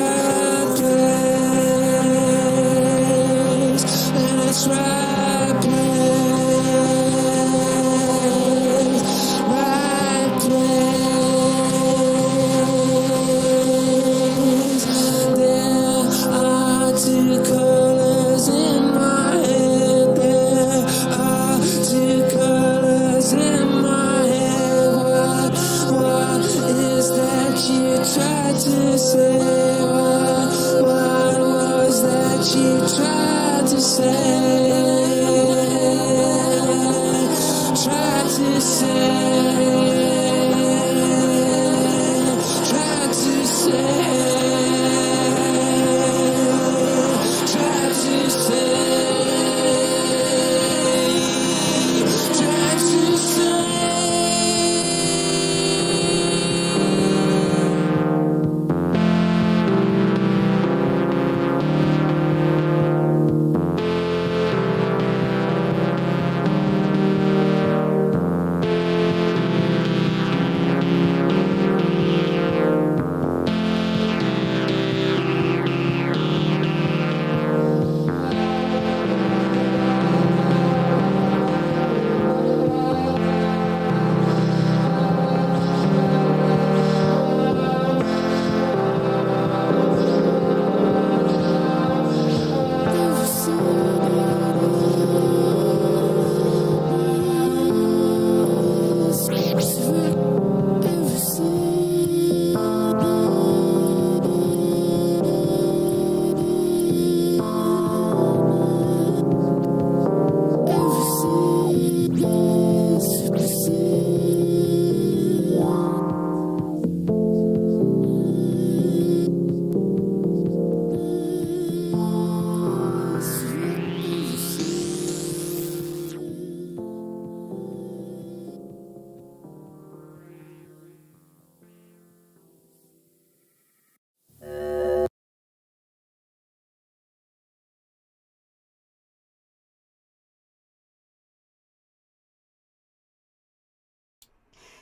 right place, in its right place, right place. There are two colors in my head. There are two colors in my head. What is that you tried to say? What was that you tried to say? Tried to say. Tried to say. Tried to say. Tried to say.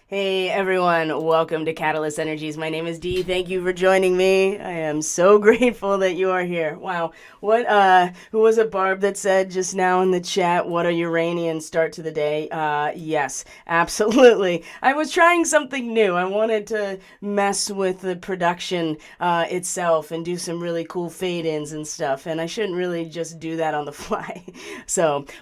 Hey everyone, welcome to Catalyst Energies. My name is Dee. Thank you for joining me. I am so grateful that you are here. Wow. Who was it, Barb, that said just now in the chat, what a Uranian start to the day? Yes, absolutely. I was trying something new. I wanted to mess with the production itself and do some really cool fade-ins and stuff, and I shouldn't really just do that on the fly.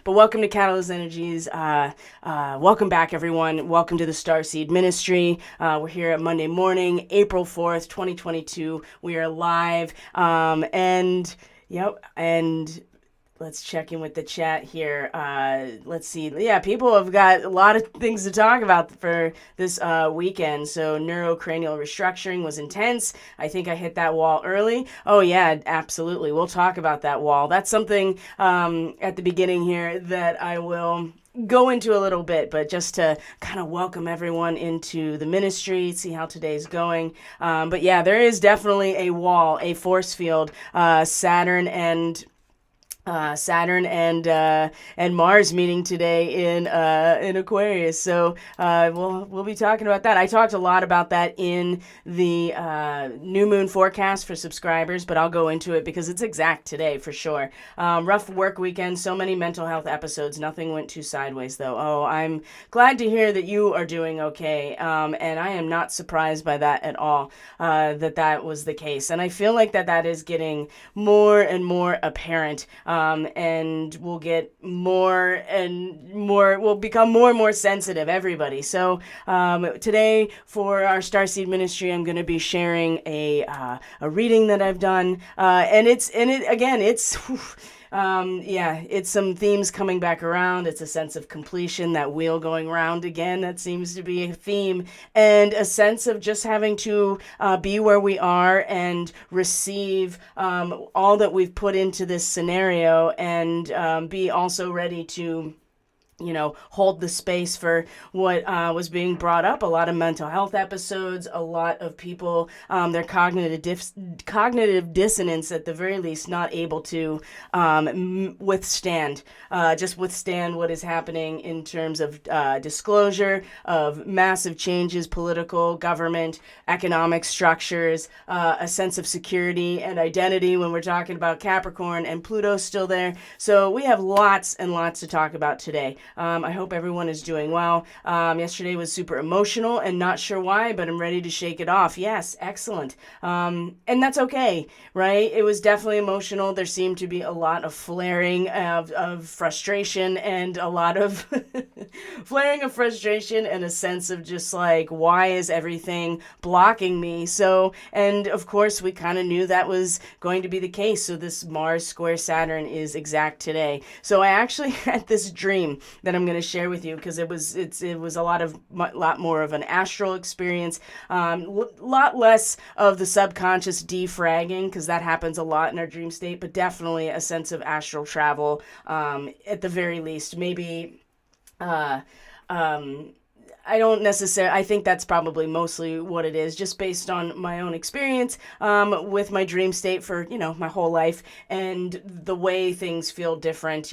But welcome to Catalyst Energies. Welcome back, everyone. Welcome to the Starseed Ministry. We're here at Monday morning, April 4th, 2022. We are live. And let's check in with the chat here. Let's see. Yeah, people have got a lot of things to talk about for this weekend. So neurocranial restructuring was intense. I think I hit that wall early. Oh yeah, absolutely. We'll talk about that wall. That's something at the beginning here that I will go into a little bit, but just to kind of welcome everyone into the ministry, see how today's going. But yeah, there is definitely a wall, a force field, Saturn and Mars meeting today in Aquarius. So we'll be talking about that. I talked a lot about that in the new moon forecast for subscribers, but I'll go into it because it's exact today for sure. Rough work weekend, so many mental health episodes. Nothing went too sideways though. Oh, I'm glad to hear that you are doing okay. And I am not surprised by that at all, that was the case. And I feel like that is getting more and more apparent. And we'll get more and more, we'll become more and more sensitive, everybody. So today for our Starseed ministry, I'm going to be sharing a reading that I've done. And it's some themes coming back around. It's a sense of completion, that wheel going round again. That seems to be a theme, and a sense of just having to be where we are and receive all that we've put into this scenario, and be also ready to hold the space for what was being brought up. A lot of mental health episodes, a lot of people, their cognitive dissonance at the very least, not able to withstand what is happening in terms of disclosure of massive changes, political, government, economic structures, a sense of security and identity when we're talking about Capricorn, and Pluto's still there. So we have lots and lots to talk about today. I hope everyone is doing well. Yesterday was super emotional and not sure why, but I'm ready to shake it off. Yes, excellent. And that's okay, right? It was definitely emotional. There seemed to be a lot of flaring of frustration and a lot of flaring of frustration and a sense of just like, why is everything blocking me? So, and of course, we kind of knew that was going to be the case. So this Mars square Saturn is exact today. So I actually had this dream that I'm going to share with you because it was a lot more of an astral experience, lot less of the subconscious defragging, because that happens a lot in our dream state, but definitely a sense of astral travel, at the very least. Maybe I think that's probably mostly what it is, just based on my own experience with my dream state for, my whole life, and the way things feel different.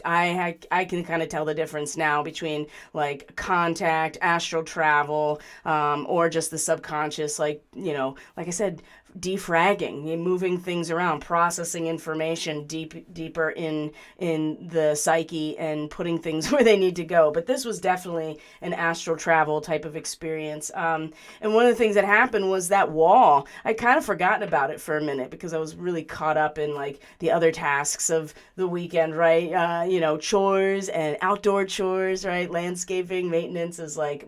I can kind of tell the difference now between like contact, astral travel, or just the subconscious, like I said, defragging, moving things around, processing information deeper in the psyche and putting things where they need to go. But this was definitely an astral travel type of experience. And one of the things that happened was that wall. I'd kind of forgotten about it for a minute because I was really caught up in like the other tasks of the weekend, right? Chores and outdoor chores, right? Landscaping, maintenance is like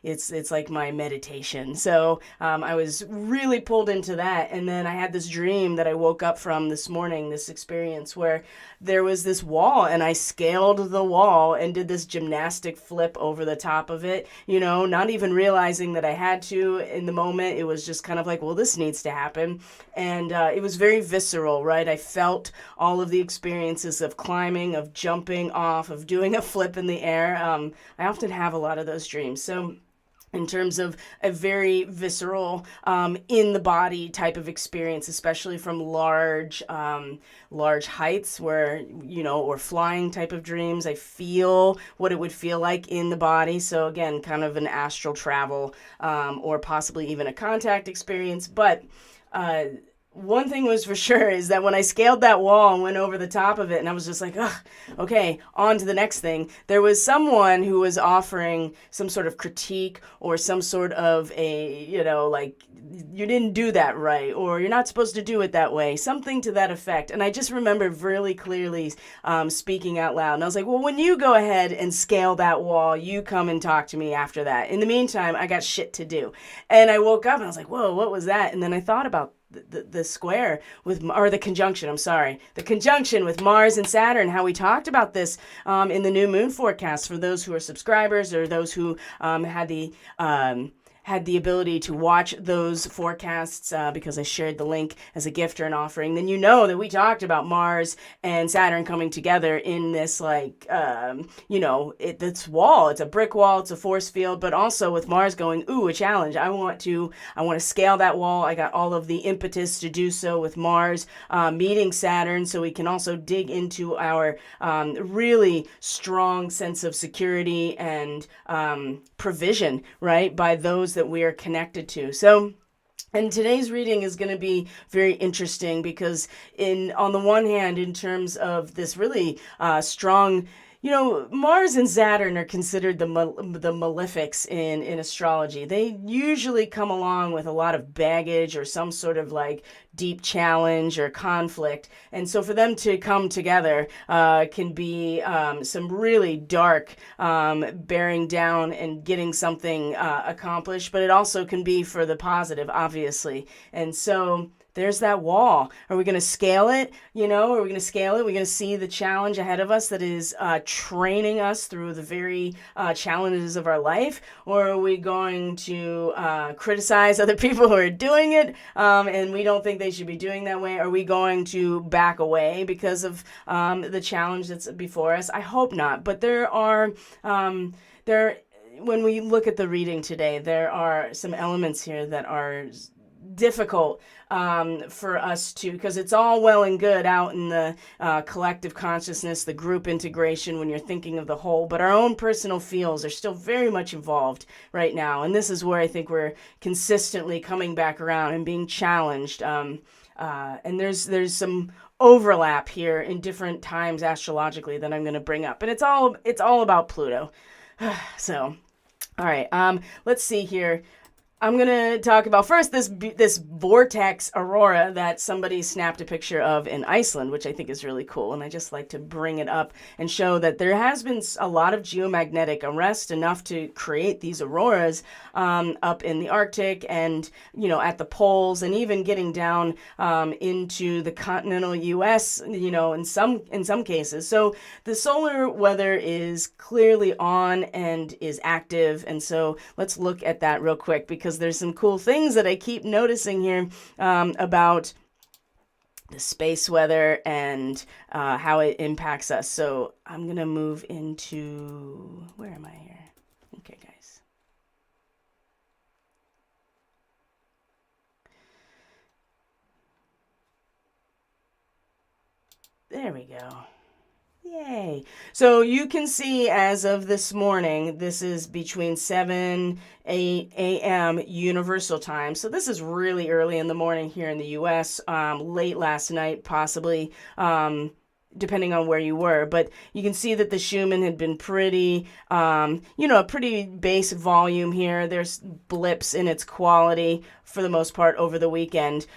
it's like my meditation. So I was really pulled into that. And then I had this dream that I woke up from this morning, this experience where there was this wall and I scaled the wall and did this gymnastic flip over the top of it, not even realizing that I had to in the moment. It was just kind of like, well, this needs to happen. And it was very visceral, right? I felt all of the experiences of climbing, of jumping off, of doing a flip in the air. I often have a lot of those dreams. So in terms of a very visceral, in the body type of experience, especially from large heights where, or flying type of dreams, I feel what it would feel like in the body. So again, kind of an astral travel, or possibly even a contact experience. But, one thing was for sure is that when I scaled that wall and went over the top of it, and I was just like, okay, on to the next thing, there was someone who was offering some sort of critique or some sort of like, you didn't do that right, or you're not supposed to do it that way, something to that effect. And I just remember really clearly speaking out loud. And I was like, well, when you go ahead and scale that wall, you come and talk to me after that. In the meantime, I got shit to do. And I woke up and I was like, whoa, what was that? And then I thought about the square or the conjunction with Mars and Saturn, how we talked about this in the new moon forecast for those who are subscribers or those who had the ability to watch those forecasts because I shared the link as a gift or an offering, then you know that we talked about Mars and Saturn coming together in this this wall. It's a brick wall, it's a force field, but also with Mars going, a challenge. I want to scale that wall. I got all of the impetus to do so with Mars meeting Saturn, so we can also dig into our really strong sense of security and provision, right, by those that we are connected to. So, and today's reading is going to be very interesting because on the one hand, in terms of this really strong, Mars and Saturn are considered the malefics in astrology. They usually come along with a lot of baggage or some sort of like deep challenge or conflict. And so for them to come together can be some really dark bearing down and getting something accomplished, but it also can be for the positive, obviously. And so there's that wall. Are we going to scale it? Are we going to scale it? We're going to see the challenge ahead of us that is training us through the very challenges of our life? Or are we going to criticize other people who are doing it and we don't think they should be doing that way? Are we going to back away because of the challenge that's before us? I hope not. But when we look at the reading today, there are some elements here that are difficult for us to, because it's all well and good out in the collective consciousness, the group integration when you're thinking of the whole, but our own personal feels are still very much involved right now. And this is where I think we're consistently coming back around and being challenged. And there's some overlap here in different times astrologically that I'm going to bring up. And it's all about Pluto. So, all right, let's see here. I'm going to talk about first this vortex aurora that somebody snapped a picture of in Iceland, which I think is really cool. And I just like to bring it up and show that there has been a lot of geomagnetic arrest, enough to create these auroras up in the Arctic and, at the poles, and even getting down into the continental U.S., in some cases. So the solar weather is clearly on and is active. And so let's look at that real quick, because there's some cool things that I keep noticing here about the space weather and how it impacts us. So I'm going to move into, where am I here? Okay, guys. There we go. Yay. So you can see as of this morning, this is between 7, 8 a.m. Universal Time. So this is really early in the morning here in the U.S., late last night, possibly, depending on where you were. But you can see that the Schumann had been pretty, pretty base volume here. There's blips in its quality for the most part over the weekend.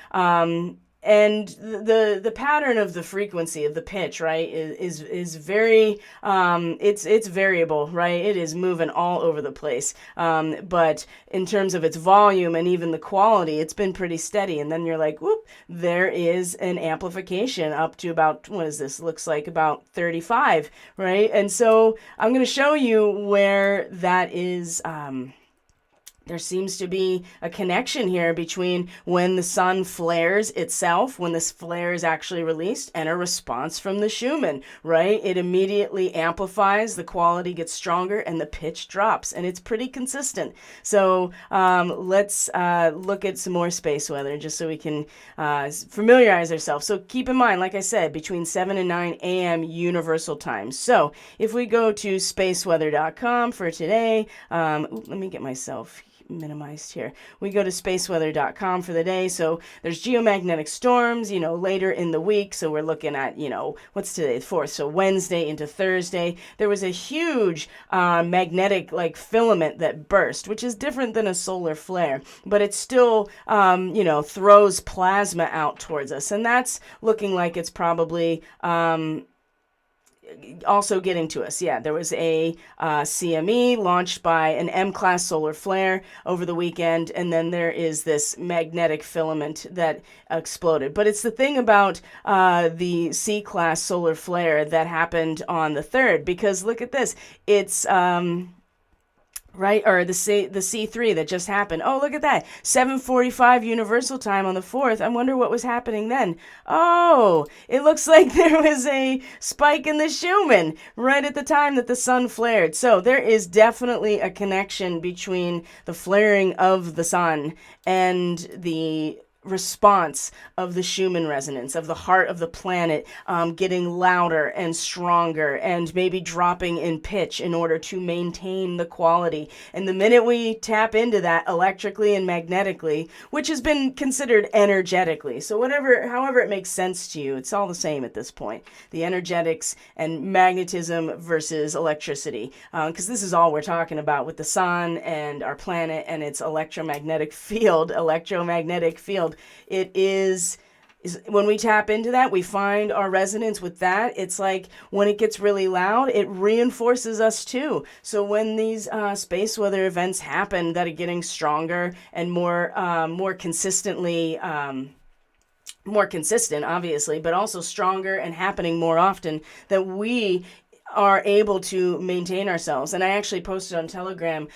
And the pattern of the frequency of the pitch, right, is very, it's variable, right? It is moving all over the place. But in terms of its volume and even the quality, it's been pretty steady. And then you're like, whoop, there is an amplification up to about, what is this? Looks like about 35, right? And so I'm going to show you where that is, there seems to be a connection here between when the sun flares itself, when this flare is actually released, and a response from the Schumann, right? It immediately amplifies, the quality gets stronger, and the pitch drops, and it's pretty consistent. So let's look at some more space weather just so we can familiarize ourselves. So keep in mind, like I said, between 7 and 9 a.m. Universal Time. So if we go to spaceweather.com for today, let me get myself minimized here. We go to spaceweather.com for the day. So there's geomagnetic storms, later in the week. So we're looking at, what's today? The 4th. So Wednesday into Thursday, there was a huge magnetic filament that burst, which is different than a solar flare, but it still, throws plasma out towards us. And that's looking like it's probably, also getting to us. Yeah, there was a CME launched by an M-class solar flare over the weekend, and then there is this magnetic filament that exploded. But it's the thing about the C-class solar flare that happened on the 3rd, because look at this. It's right, or the C3 that just happened. Oh, look at that. 7:45 Universal Time on the 4th. I wonder what was happening then. Oh, it looks like there was a spike in the Schumann right at the time that the sun flared. So there is definitely a connection between the flaring of the sun and the response of the Schumann resonance, of the heart of the planet getting louder and stronger and maybe dropping in pitch in order to maintain the quality. And the minute we tap into that electrically and magnetically, which has been considered energetically, so however it makes sense to you, it's all the same at this point. The energetics and magnetism versus electricity, because this is all we're talking about with the sun and our planet and its electromagnetic field. It is when we tap into that, we find our resonance with that. It's like when it gets really loud, it reinforces us too. So when these space weather events happen that are getting stronger and more consistently more consistent, obviously, but also stronger and happening more often, that we are able to maintain ourselves. And I actually posted on Telegram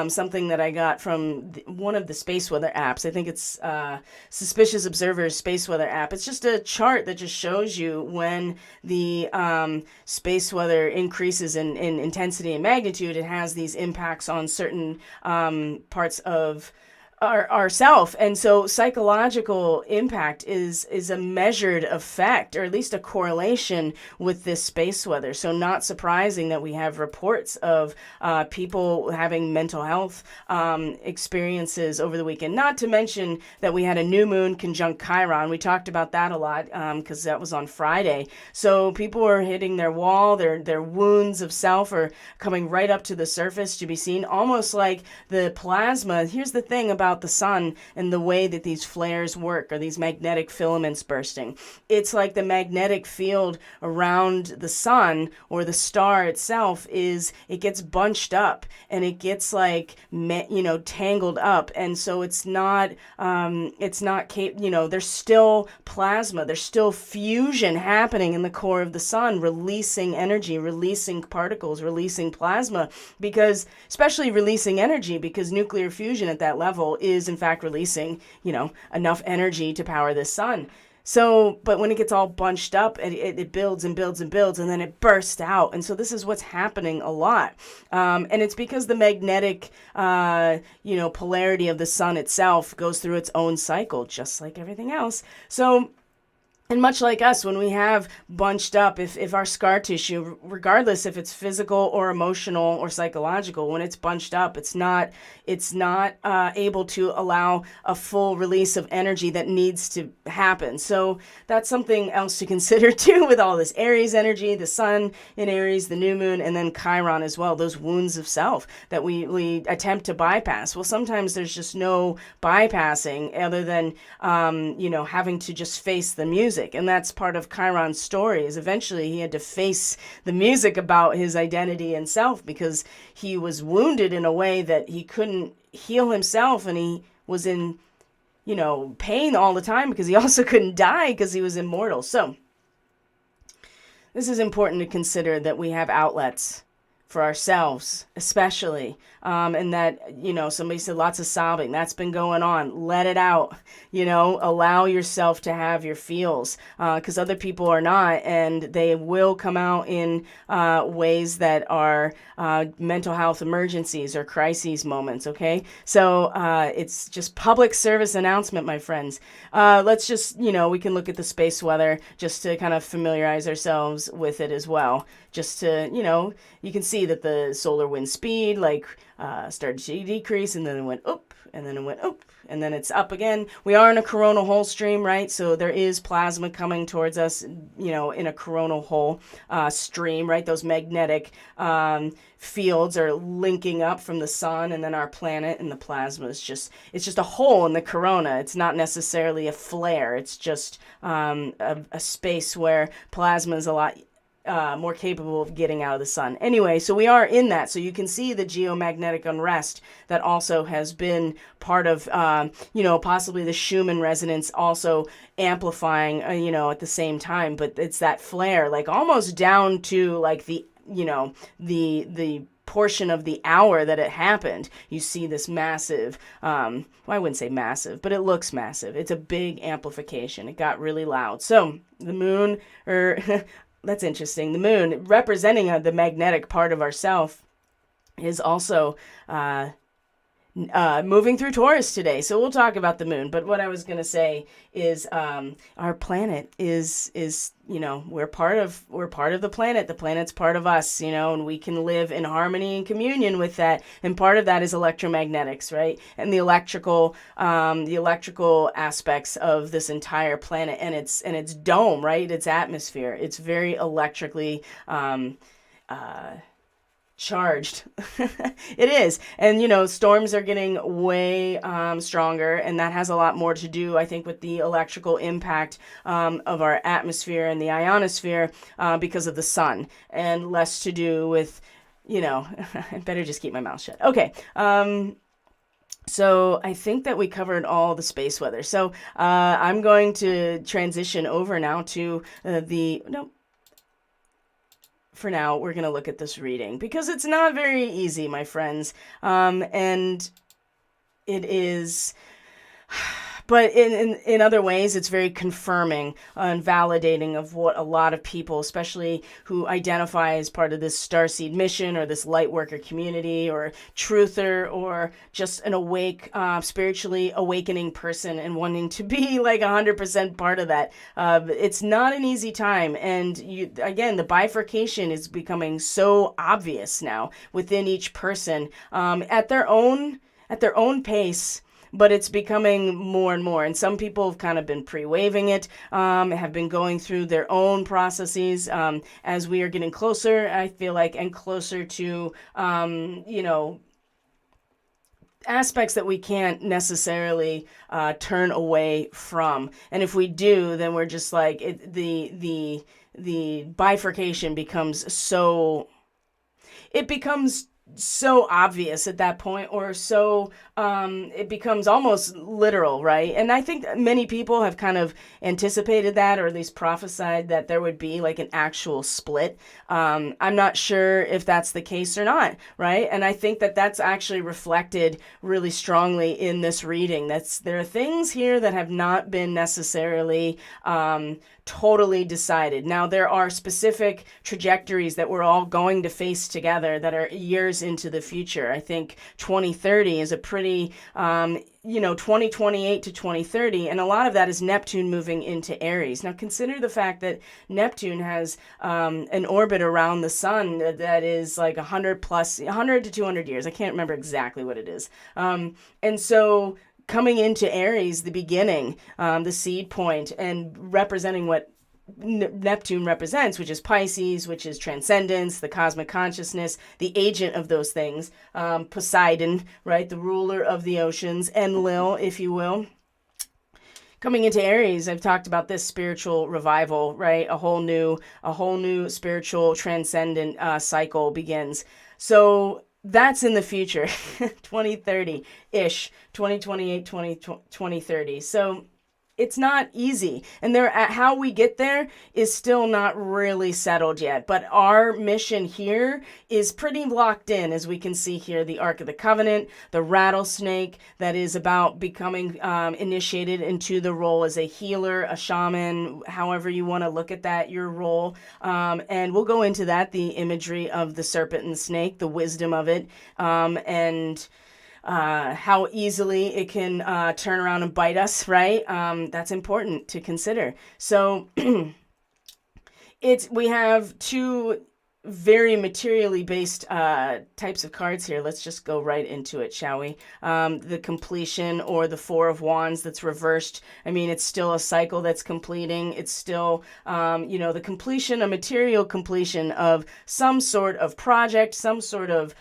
something that I got from one of the space weather apps. I think it's Suspicious Observer's space weather app. It's just a chart that just shows you when the space weather increases in intensity and magnitude. It has these impacts on certain parts of ourself. And so psychological impact is a measured effect, or at least a correlation with this space weather. So not surprising that we have reports of people having mental health experiences over the weekend. Not to mention that we had a new moon conjunct Chiron. We talked about that a lot because that was on Friday. So people are hitting their wall. Their wounds of self are coming right up to the surface to be seen, almost like the plasma. Here's the thing about the sun and the way that these flares work, or these magnetic filaments bursting. It's like the magnetic field around the sun or the star itself it gets bunched up, and it gets like, tangled up. And so it's not, there's still plasma, there's still fusion happening in the core of the sun, releasing energy, releasing particles, releasing plasma, especially releasing energy, because nuclear fusion at that level is in fact releasing, enough energy to power the sun. So, but when it gets all bunched up, it builds and builds and builds, and then it bursts out. And so this is what's happening a lot. And it's because the magnetic, polarity of the sun itself goes through its own cycle, just like everything else. So, and much like us, when we have bunched up, if our scar tissue, regardless if it's physical or emotional or psychological, when it's bunched up, it's not able to allow a full release of energy that needs to happen. So that's something else to consider too, with all this Aries energy, the sun in Aries, the new moon, and then Chiron as well, those wounds of self that we attempt to bypass. Well, sometimes there's just no bypassing other than, having to just face the music. And that's part of Chiron's story, is eventually he had to face the music about his identity and self, because he was wounded in a way that he couldn't heal himself, and he was in, pain all the time, because he also couldn't die because he was immortal. So this is important to consider, that we have outlets for ourselves, especially, and that, somebody said lots of sobbing. That's been going on. Let it out, allow yourself to have your feels, because other people are not, and they will come out in ways that are mental health emergencies or crises moments, okay? So it's just public service announcement, my friends. Let's just, we can look at the space weather just to kind of familiarize ourselves with it as well. Just to, you can see that the solar wind speed started to decrease, and then it went up, and then it went up, and then it's up again. We are in a coronal hole stream, right? So there is plasma coming towards us, in a coronal hole stream, right? Those magnetic fields are linking up from the sun, and then our planet, and the plasma is it's just a hole in the corona. It's not necessarily a flare. It's just a space where plasma is a lot more capable of getting out of the sun. Anyway, so we are in that. So you can see the geomagnetic unrest that also has been part of, possibly the Schumann resonance also amplifying, at the same time. But it's that flare, almost down to the portion of the hour that it happened. You see this massive, I wouldn't say massive, but it looks massive. It's a big amplification. It got really loud. So the moon, that's interesting. The moon, representing the magnetic part of ourself, is also moving through Taurus today. So we'll talk about the moon. But what I was going to say is our planet is we're part of the planet. The planet's part of us, and we can live in harmony and communion with that. And part of that is electromagnetics, right? And the electrical aspects of this entire planet and its dome, right? Its atmosphere. It's very electrically charged. It is. And storms are getting way stronger, and that has a lot more to do, I think, with the electrical impact of our atmosphere and the ionosphere because of the sun, and less to do with I better just keep my mouth shut. Okay. So I think that we covered all the space weather. So I'm going to transition over now to no, for now, we're going to look at this reading because it's not very easy, my friends. And it is, but in other ways, it's very confirming and validating of what a lot of people, especially who identify as part of this Starseed mission or this light worker community or truther or just an spiritually awakening person and wanting to be like 100% part of that. It's not an easy time. And again, the bifurcation is becoming so obvious now within each person at their own pace, but it's becoming more and more. And some people have kind of been pre-waving it, have been going through their own processes as we are getting closer, I feel like, and closer to, aspects that we can't necessarily turn away from. And if we do, then we're just like, the bifurcation becomes so obvious at that point, or so it becomes almost literal, right? And I think many people have kind of anticipated that, or at least prophesied that there would be like an actual split. I'm not sure if that's the case or not, right? And I think that that's actually reflected really strongly in this reading. There are things here that have not been necessarily totally decided. Now, there are specific trajectories that we're all going to face together that are years into the future. I think 2030 is a pretty, 2028 to 2030, and a lot of that is Neptune moving into Aries. Now, consider the fact that Neptune has an orbit around the sun that is like 100 to 200 years. I can't remember exactly what it is. And so coming into Aries, the beginning, the seed point, and representing what Neptune represents, which is Pisces, which is transcendence, the cosmic consciousness, the agent of those things, Poseidon, right, the ruler of the oceans, Enlil, if you will. Coming into Aries, I've talked about this spiritual revival, right? A whole new spiritual transcendent cycle begins. So that's in the future, 2030-ish, 2028, 2030. So it's not easy. And how we get there is still not really settled yet. But our mission here is pretty locked in, as we can see here, the Ark of the Covenant, the rattlesnake that is about becoming initiated into the role as a healer, a shaman, however you want to look at that, your role. And we'll go into that, the imagery of the serpent and the snake, the wisdom of it, and how easily it can turn around and bite us, right? That's important to consider. So we have two very materially based types of cards here. Let's just go right into it, shall we? The completion, or the Four of Wands that's reversed. I mean, it's still a cycle that's completing. It's still, the completion, a material completion of some sort of project, some sort of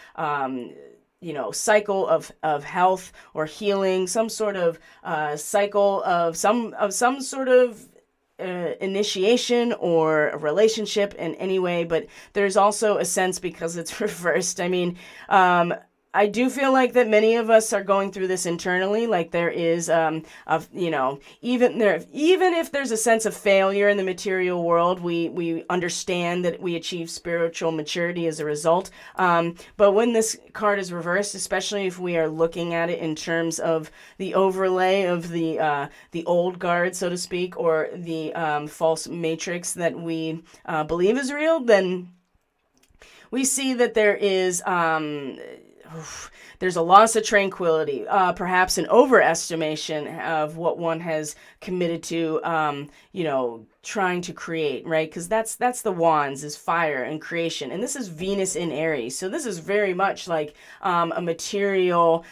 cycle of health or healing, some sort of cycle of some sort of initiation or a relationship in any way. But there's also a sense, because it's reversed. I mean, I do feel like that many of us are going through this internally. Like there is, even if there's a sense of failure in the material world, we understand that we achieve spiritual maturity as a result. But when this card is reversed, especially if we are looking at it in terms of the overlay of the old guard, so to speak, or the false matrix that we believe is real, then we see that there is there's a loss of tranquility, perhaps an overestimation of what one has committed to, trying to create, right? Because that's the wands, is fire and creation, and this is Venus in Aries. So this is very much like a material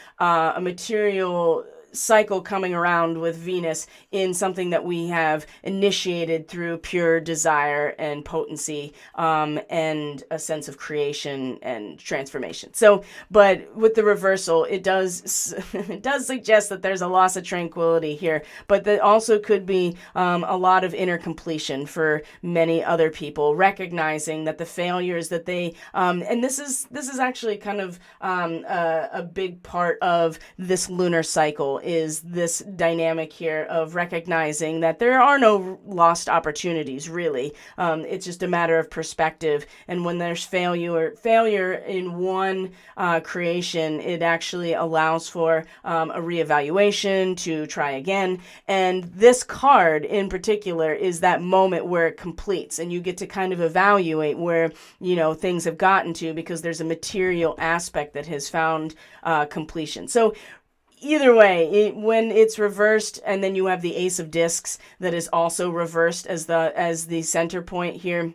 cycle coming around with Venus in something that we have initiated through pure desire and potency, and a sense of creation and transformation. So, but with the reversal, it does it does suggest that there's a loss of tranquility here, but that also could be a lot of inner completion for many other people, recognizing that the failures that they and this is actually kind of a big part of this lunar cycle, is this dynamic here of recognizing that there are no lost opportunities, really. It's just a matter of perspective. And when there's failure in one creation, it actually allows for a reevaluation, to try again. And this card in particular is that moment where it completes, and you get to kind of evaluate where, things have gotten to, because there's a material aspect that has found completion. So either way, when it's reversed, and then you have the Ace of Discs that is also reversed as the center point here,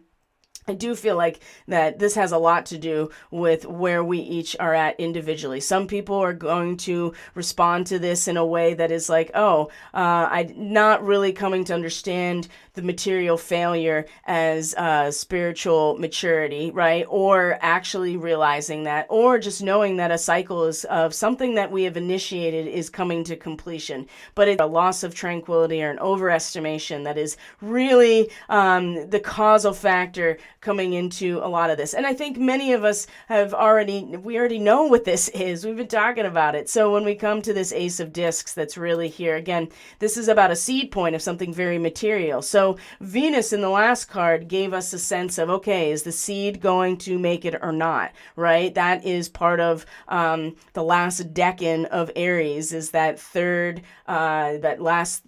I do feel like that this has a lot to do with where we each are at individually. Some people are going to respond to this in a way that is like, I'm not really coming to understand the material failure as spiritual maturity, right? Or actually realizing that, or just knowing that a cycle is of something that we have initiated is coming to completion. But it's a loss of tranquility or an overestimation that is really the causal factor coming into a lot of this. And I think many of us we already know what this is. We've been talking about it. So when we come to this Ace of Discs that's really here, again, this is about a seed point of something very material. So Venus in the last card gave us a sense of, okay, is the seed going to make it or not, right? That is part of the last decan of Aries, is that third, that last,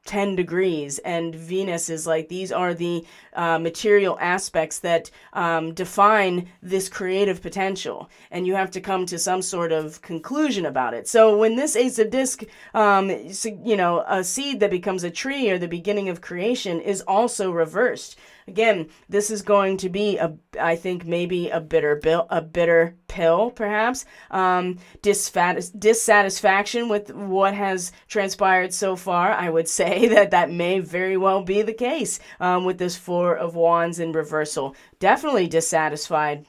10 degrees. And Venus is like, these are the material aspects that define this creative potential, and you have to come to some sort of conclusion about it. So when this Ace of Disc, a seed that becomes a tree, or the beginning of creation, is also reversed. Again, this is going to be I think maybe a bitter pill, perhaps. Dissatisfaction with what has transpired so far. I would say that may very well be the case with this Four of Wands in reversal. Definitely dissatisfied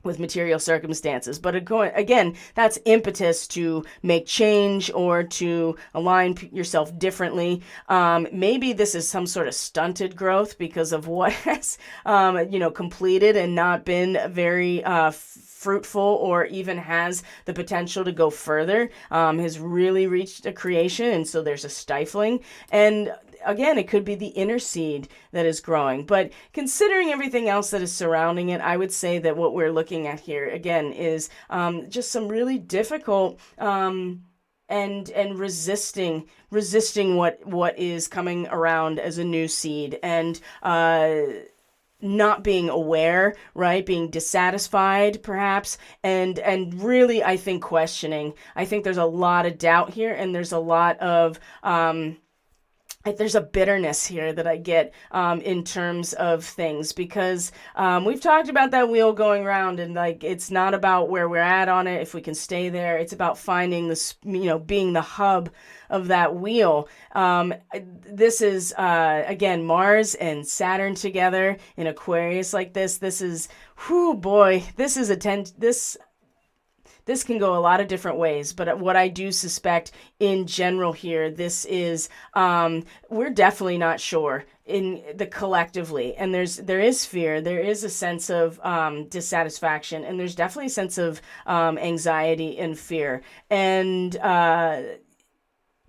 with material circumstances. But again, that's impetus to make change or to align yourself differently. Maybe this is some sort of stunted growth because of what has, completed and not been very fruitful, or even has the potential to go further, has really reached a creation. And so there's a stifling. And again, it could be the inner seed that is growing. But considering everything else that is surrounding it, I would say that what we're looking at here, again, is just some really difficult and resisting what is coming around as a new seed, and not being aware, right? Being dissatisfied, perhaps, and really, I think, questioning. I think there's a lot of doubt here, and there's a lot of there's a bitterness here that I get in terms of things, because we've talked about that wheel going around, and like, it's not about where we're at on it, if we can stay there. It's about finding this, being the hub of that wheel. This is, again, Mars and Saturn together in Aquarius like this. This is, this can go a lot of different ways, but what I do suspect in general here, this is, we're definitely not sure in the collectively, and there is fear, there is a sense of dissatisfaction, and there's definitely a sense of anxiety and fear, and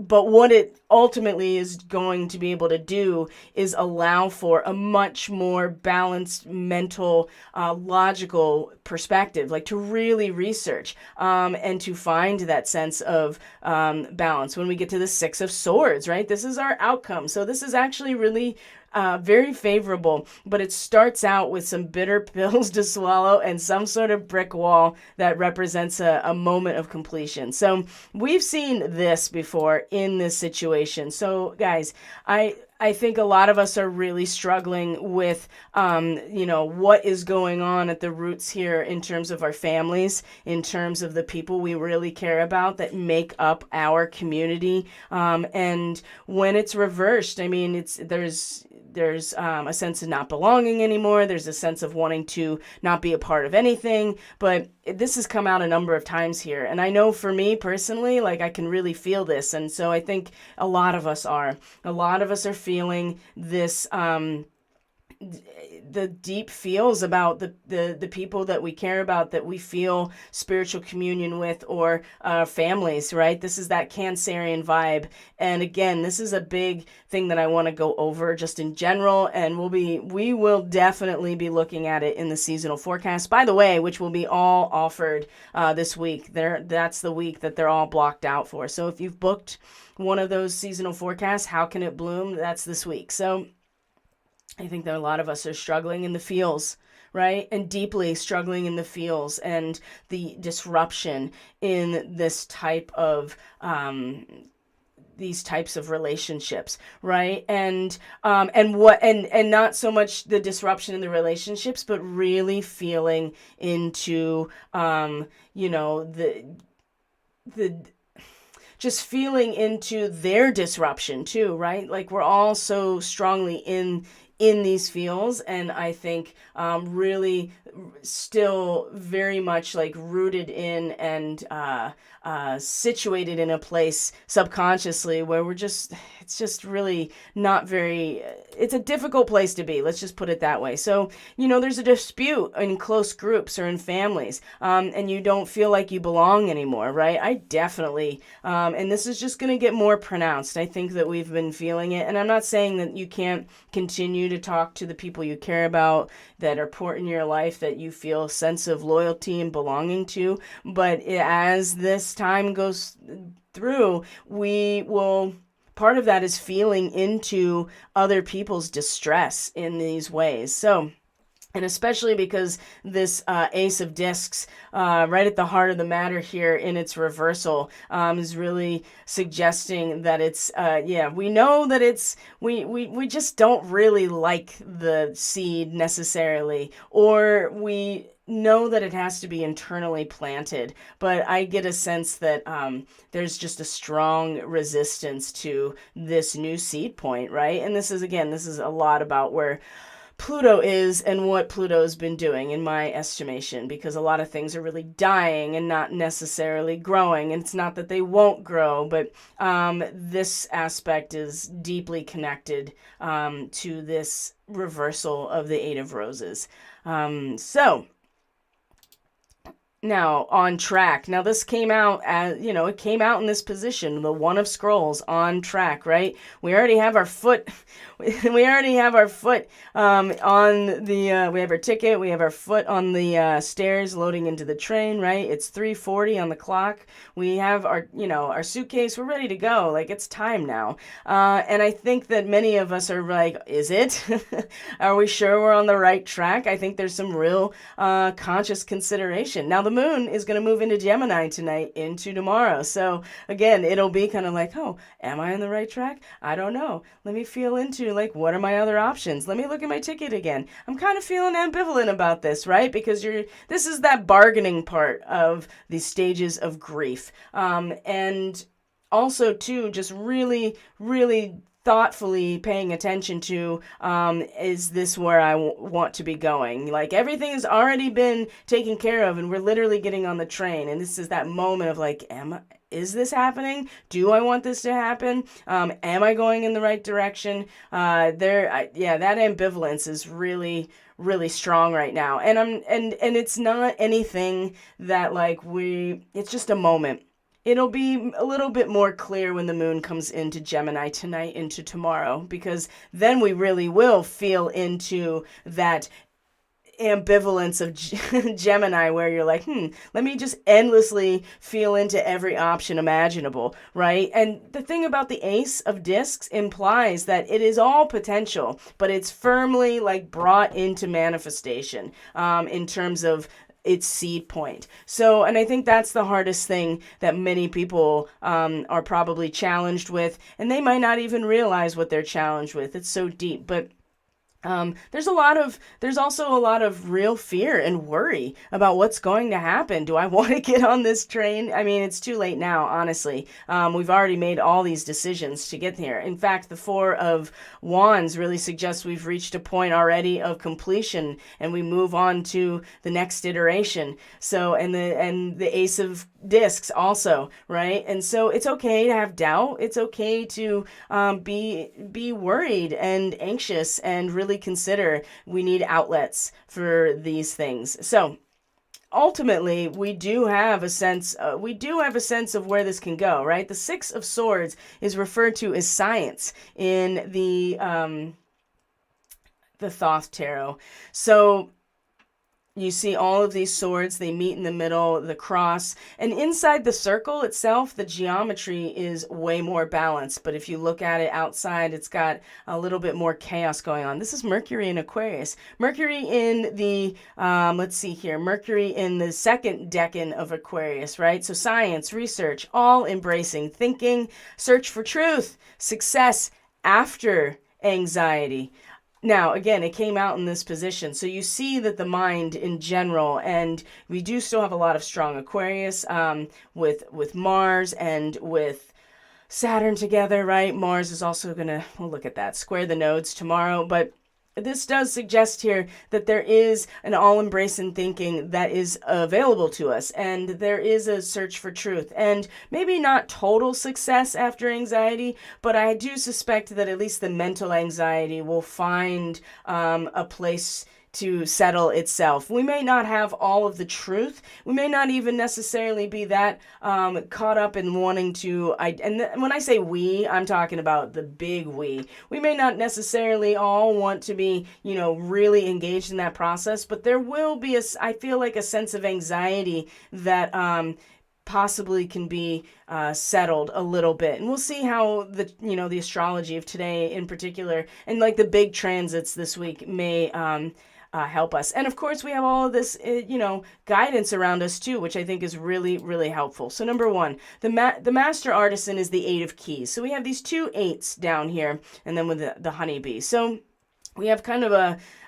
but what it ultimately is going to be able to do is allow for a much more balanced mental, logical perspective, like to really research and to find that sense of balance. When we get to the Six of Swords, right? This is our outcome. So this is actually really very favorable, but it starts out with some bitter pills to swallow and some sort of brick wall that represents a moment of completion. So we've seen this before in this situation. So guys, I think a lot of us are really struggling with, what is going on at the roots here in terms of our families, in terms of the people we really care about that make up our community. And when it's reversed, I mean, there's a sense of not belonging anymore. There's a sense of wanting to not be a part of anything. But this has come out a number of times here. And I know for me personally, like, I can really feel this. And so I think a lot of us are. A lot of us are feeling this, the deep feels about the people that we care about, that we feel spiritual communion with, or families, right? This is that Cancerian vibe. And again, this is a big thing that I want to go over just in general, and we will definitely be looking at it in the seasonal forecast, by the way, which will be all offered this week. That's the week that they're all blocked out for. So if you've booked one of those seasonal forecasts, How Can It Bloom? That's this week. So I think that a lot of us are struggling in the feels, right? And deeply struggling in the feels and the disruption in this type of, these types of relationships, right? And not so much the disruption in the relationships, but really feeling into, the just feeling into their disruption too, right? Like, we're all so strongly in these feels, and I think really still very much like rooted in and situated in a place subconsciously where it's just really not very, it's a difficult place to be. Let's just put it that way. So, there's a dispute in close groups or in families, and you don't feel like you belong anymore, right? I definitely, and this is just going to get more pronounced. I think that we've been feeling it, and I'm not saying that you can't continue to talk to the people you care about that are important in your life, that you feel a sense of loyalty and belonging to, but as this time goes through, part of that is feeling into other people's distress in these ways. So, and especially because this Ace of Discs, right at the heart of the matter here in its reversal, is really suggesting that it's, we know that it's, we just don't really like the seed necessarily, or we know that it has to be internally planted, but I get a sense that there's just a strong resistance to this new seed point, right? And this is a lot about where Pluto is and what Pluto's been doing, in my estimation, because a lot of things are really dying and not necessarily growing. And it's not that they won't grow, but this aspect is deeply connected to this reversal of the Eight of Roses. Now, on track. Now, this came out as, it came out in this position, the One of Scrolls, on track, right? We already have our foot, on the, we have our ticket, we have our foot on the stairs loading into the train, right? It's 3:40 on the clock. We have our, our suitcase, we're ready to go. Like, it's time now. And I think that many of us are like, is it? Are we sure we're on the right track? I think there's some real conscious consideration. Now, the moon is going to move into Gemini tonight into tomorrow. So again, it'll be kind of like, oh, am I on the right track? I don't know. Let me feel into, like, what are my other options? Let me look at my ticket again. I'm kind of feeling ambivalent about this, right? Because this is that bargaining part of the stages of grief. And also too, just really, really thoughtfully paying attention to, is this where I want to be going? Like, everything has already been taken care of, and we're literally getting on the train. And this is that moment of like, is this happening? Do I want this to happen? Am I going in the right direction? That ambivalence is really, really strong right now. And it's not anything that it's just a moment. It'll be a little bit more clear when the moon comes into Gemini tonight into tomorrow, because then we really will feel into that ambivalence of Gemini, where you're like, let me just endlessly feel into every option imaginable, right? And the thing about the Ace of Discs implies that it is all potential, but it's firmly brought into manifestation, in terms of its seed point. So, and I think that's the hardest thing that many people are probably challenged with, and they might not even realize what they're challenged with. It's so deep. But there's also a lot of real fear and worry about what's going to happen. Do I want to get on this train? I mean, it's too late now, honestly. We've already made all these decisions to get here. In fact, the Four of Wands really suggests we've reached a point already of completion, and we move on to the next iteration. So, and the Ace of Discs also, right? And so it's okay to have doubt. It's okay to be worried and anxious, and really consider we need outlets for these things. So ultimately, we do have a sense of where this can go, right? The Six of Swords is referred to as science in the Thoth Tarot. So you see all of these swords, they meet in the middle, the cross, and inside the circle itself, the geometry is way more balanced. But if you look at it outside, it's got a little bit more chaos going on. This is Mercury in Aquarius. Mercury in the, let's see here, Mercury in the second decan of Aquarius, right? So science, research, all embracing, thinking, search for truth, success after anxiety. Now, again, it came out in this position. So you see that the mind in general, and we do still have a lot of strong Aquarius with Mars and with Saturn together, right? Mars is also going to, we'll look at that, square the nodes tomorrow. But this does suggest here that there is an all-embracing thinking that is available to us, and there is a search for truth, and maybe not total success after anxiety, but I do suspect that at least the mental anxiety will find a place to settle itself. We may not have all of the truth. We may not even necessarily be that caught up in wanting to, when I say we, I'm talking about the big we. We may not necessarily all want to be, really engaged in that process, but there will be I feel like a sense of anxiety that possibly can be settled a little bit. And we'll see how the astrology of today in particular, and like the big transits this week may help us. And of course, we have all of this, guidance around us too, which I think is really, really helpful. So number one, the Master Artisan is the Eight of Keys. So we have these two eights down here, and then with the honeybee. So we have kind of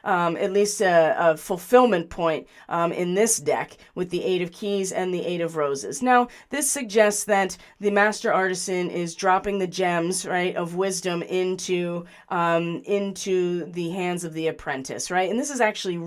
at least a fulfillment point in this deck with the Eight of Keys and the Eight of Roses. Now, this suggests that the Master Artisan is dropping the gems, right, of wisdom into the hands of the apprentice, right? And this is actually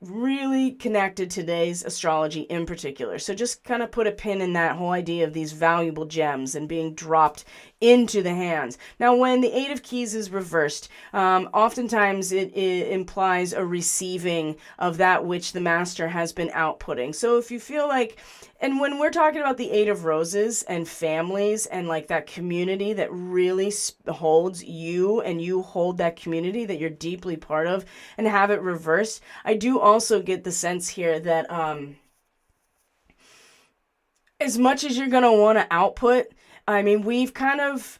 really connected to today's astrology in particular. So just kind of put a pin in that whole idea of these valuable gems and being dropped into the hands. Now, when the Eight of Keys is reversed, oftentimes it implies a receiving of that which the master has been outputting. So if you feel like, and when we're talking about the Eight of Roses and families and like that community that really holds you, and you hold that community that you're deeply part of, and have it reversed, I do also get the sense here that as much as you're going to want to output, I mean, we've kind of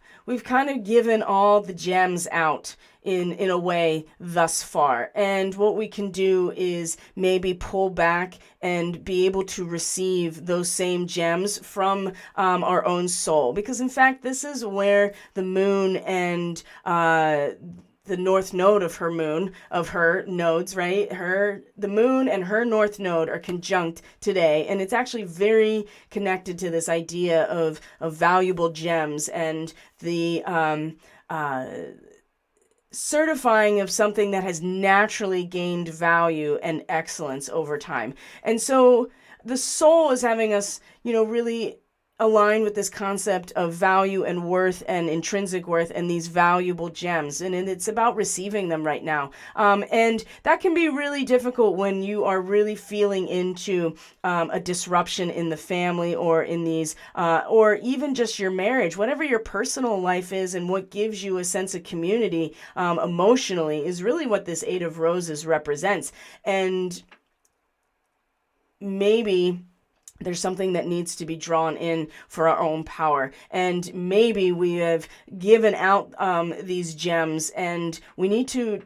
given all the gems out in a way thus far. And what we can do is maybe pull back and be able to receive those same gems from our own soul. Because in fact, this is where the moon and the north node of her nodes, right? The moon and her north node are conjunct today. And it's actually very connected to this idea of valuable gems and the certifying of something that has naturally gained value and excellence over time. And so the soul is having us, really align with this concept of value and worth and intrinsic worth and these valuable gems. And it's about receiving them right now. And that can be really difficult when you are really feeling into a disruption in the family or in these, or even just your marriage, whatever your personal life is, and what gives you a sense of community emotionally is really what this Eight of Roses represents. And maybe there's something that needs to be drawn in for our own power. And maybe we have given out these gems, and we need to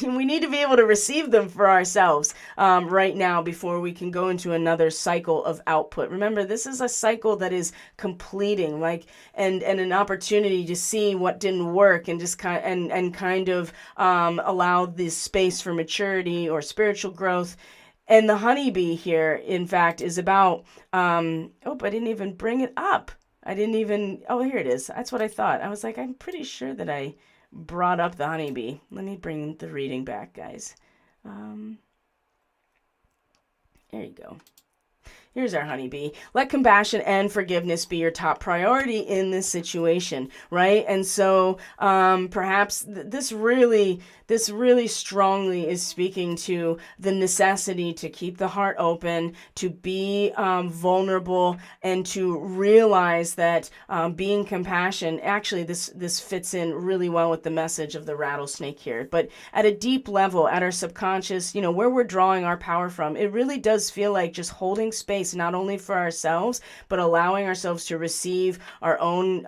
we need to be able to receive them for ourselves right now before we can go into another cycle of output. Remember, this is a cycle that is completing, and an opportunity to see what didn't work, and just kind of allow this space for maturity or spiritual growth. And the honeybee here, in fact, is about, I didn't even bring it up. Here it is. That's what I thought. I was like, I'm pretty sure that I brought up the honeybee. Let me bring the reading back, guys. There you go. Here's our honeybee. Let compassion and forgiveness be your top priority in this situation, right? And so perhaps this really strongly is speaking to the necessity to keep the heart open, to be vulnerable, and to realize that being compassion, actually this fits in really well with the message of the rattlesnake here. But at a deep level, at our subconscious, where we're drawing our power from, it really does feel like just holding space, not only for ourselves, but allowing ourselves to receive our own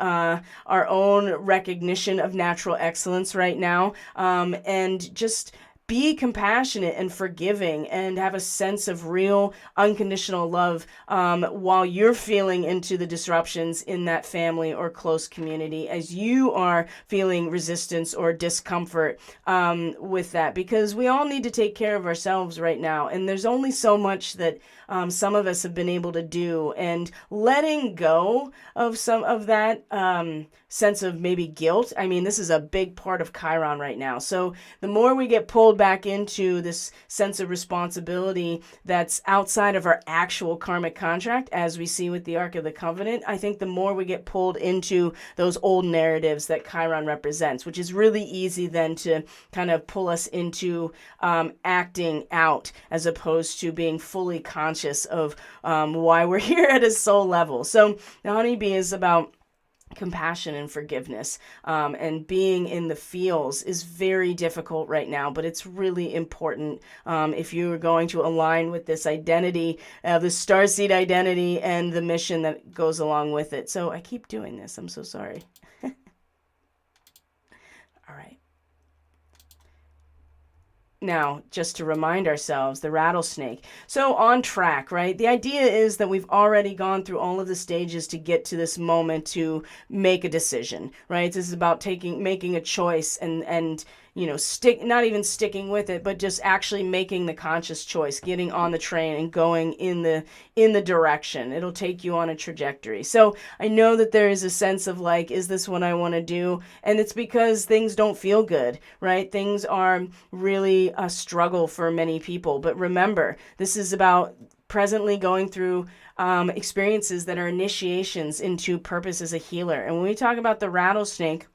recognition of natural excellence right now, and just be compassionate and forgiving and have a sense of real unconditional love while you're feeling into the disruptions in that family or close community, as you are feeling resistance or discomfort with that, because we all need to take care of ourselves right now. And there's only so much that some of us have been able to do, and letting go of some of that sense of maybe guilt. I mean, this is a big part of Chiron right now. So the more we get pulled back into this sense of responsibility that's outside of our actual karmic contract, as we see with the Ark of the Covenant, I think the more we get pulled into those old narratives that Chiron represents, which is really easy then to kind of pull us into acting out, as opposed to being fully conscious of why we're here at a soul level. So the honeybee is about compassion and forgiveness, and being in the feels is very difficult right now, but it's really important if you are going to align with this identity, the Starseed identity, and the mission that goes along with it. So I keep doing this. I'm so sorry. All right. Now, just to remind ourselves, the rattlesnake. So on track, right? The idea is that we've already gone through all of the stages to get to this moment to make a decision, right? This is about making a choice and not even sticking with it, but just actually making the conscious choice, getting on the train and going in the direction. It'll take you on a trajectory. So I know that there is a sense of is this what I want to do? And it's because things don't feel good, right? Things are really a struggle for many people. But remember, this is about presently going through experiences that are initiations into purpose as a healer. And when we talk about the rattlesnake,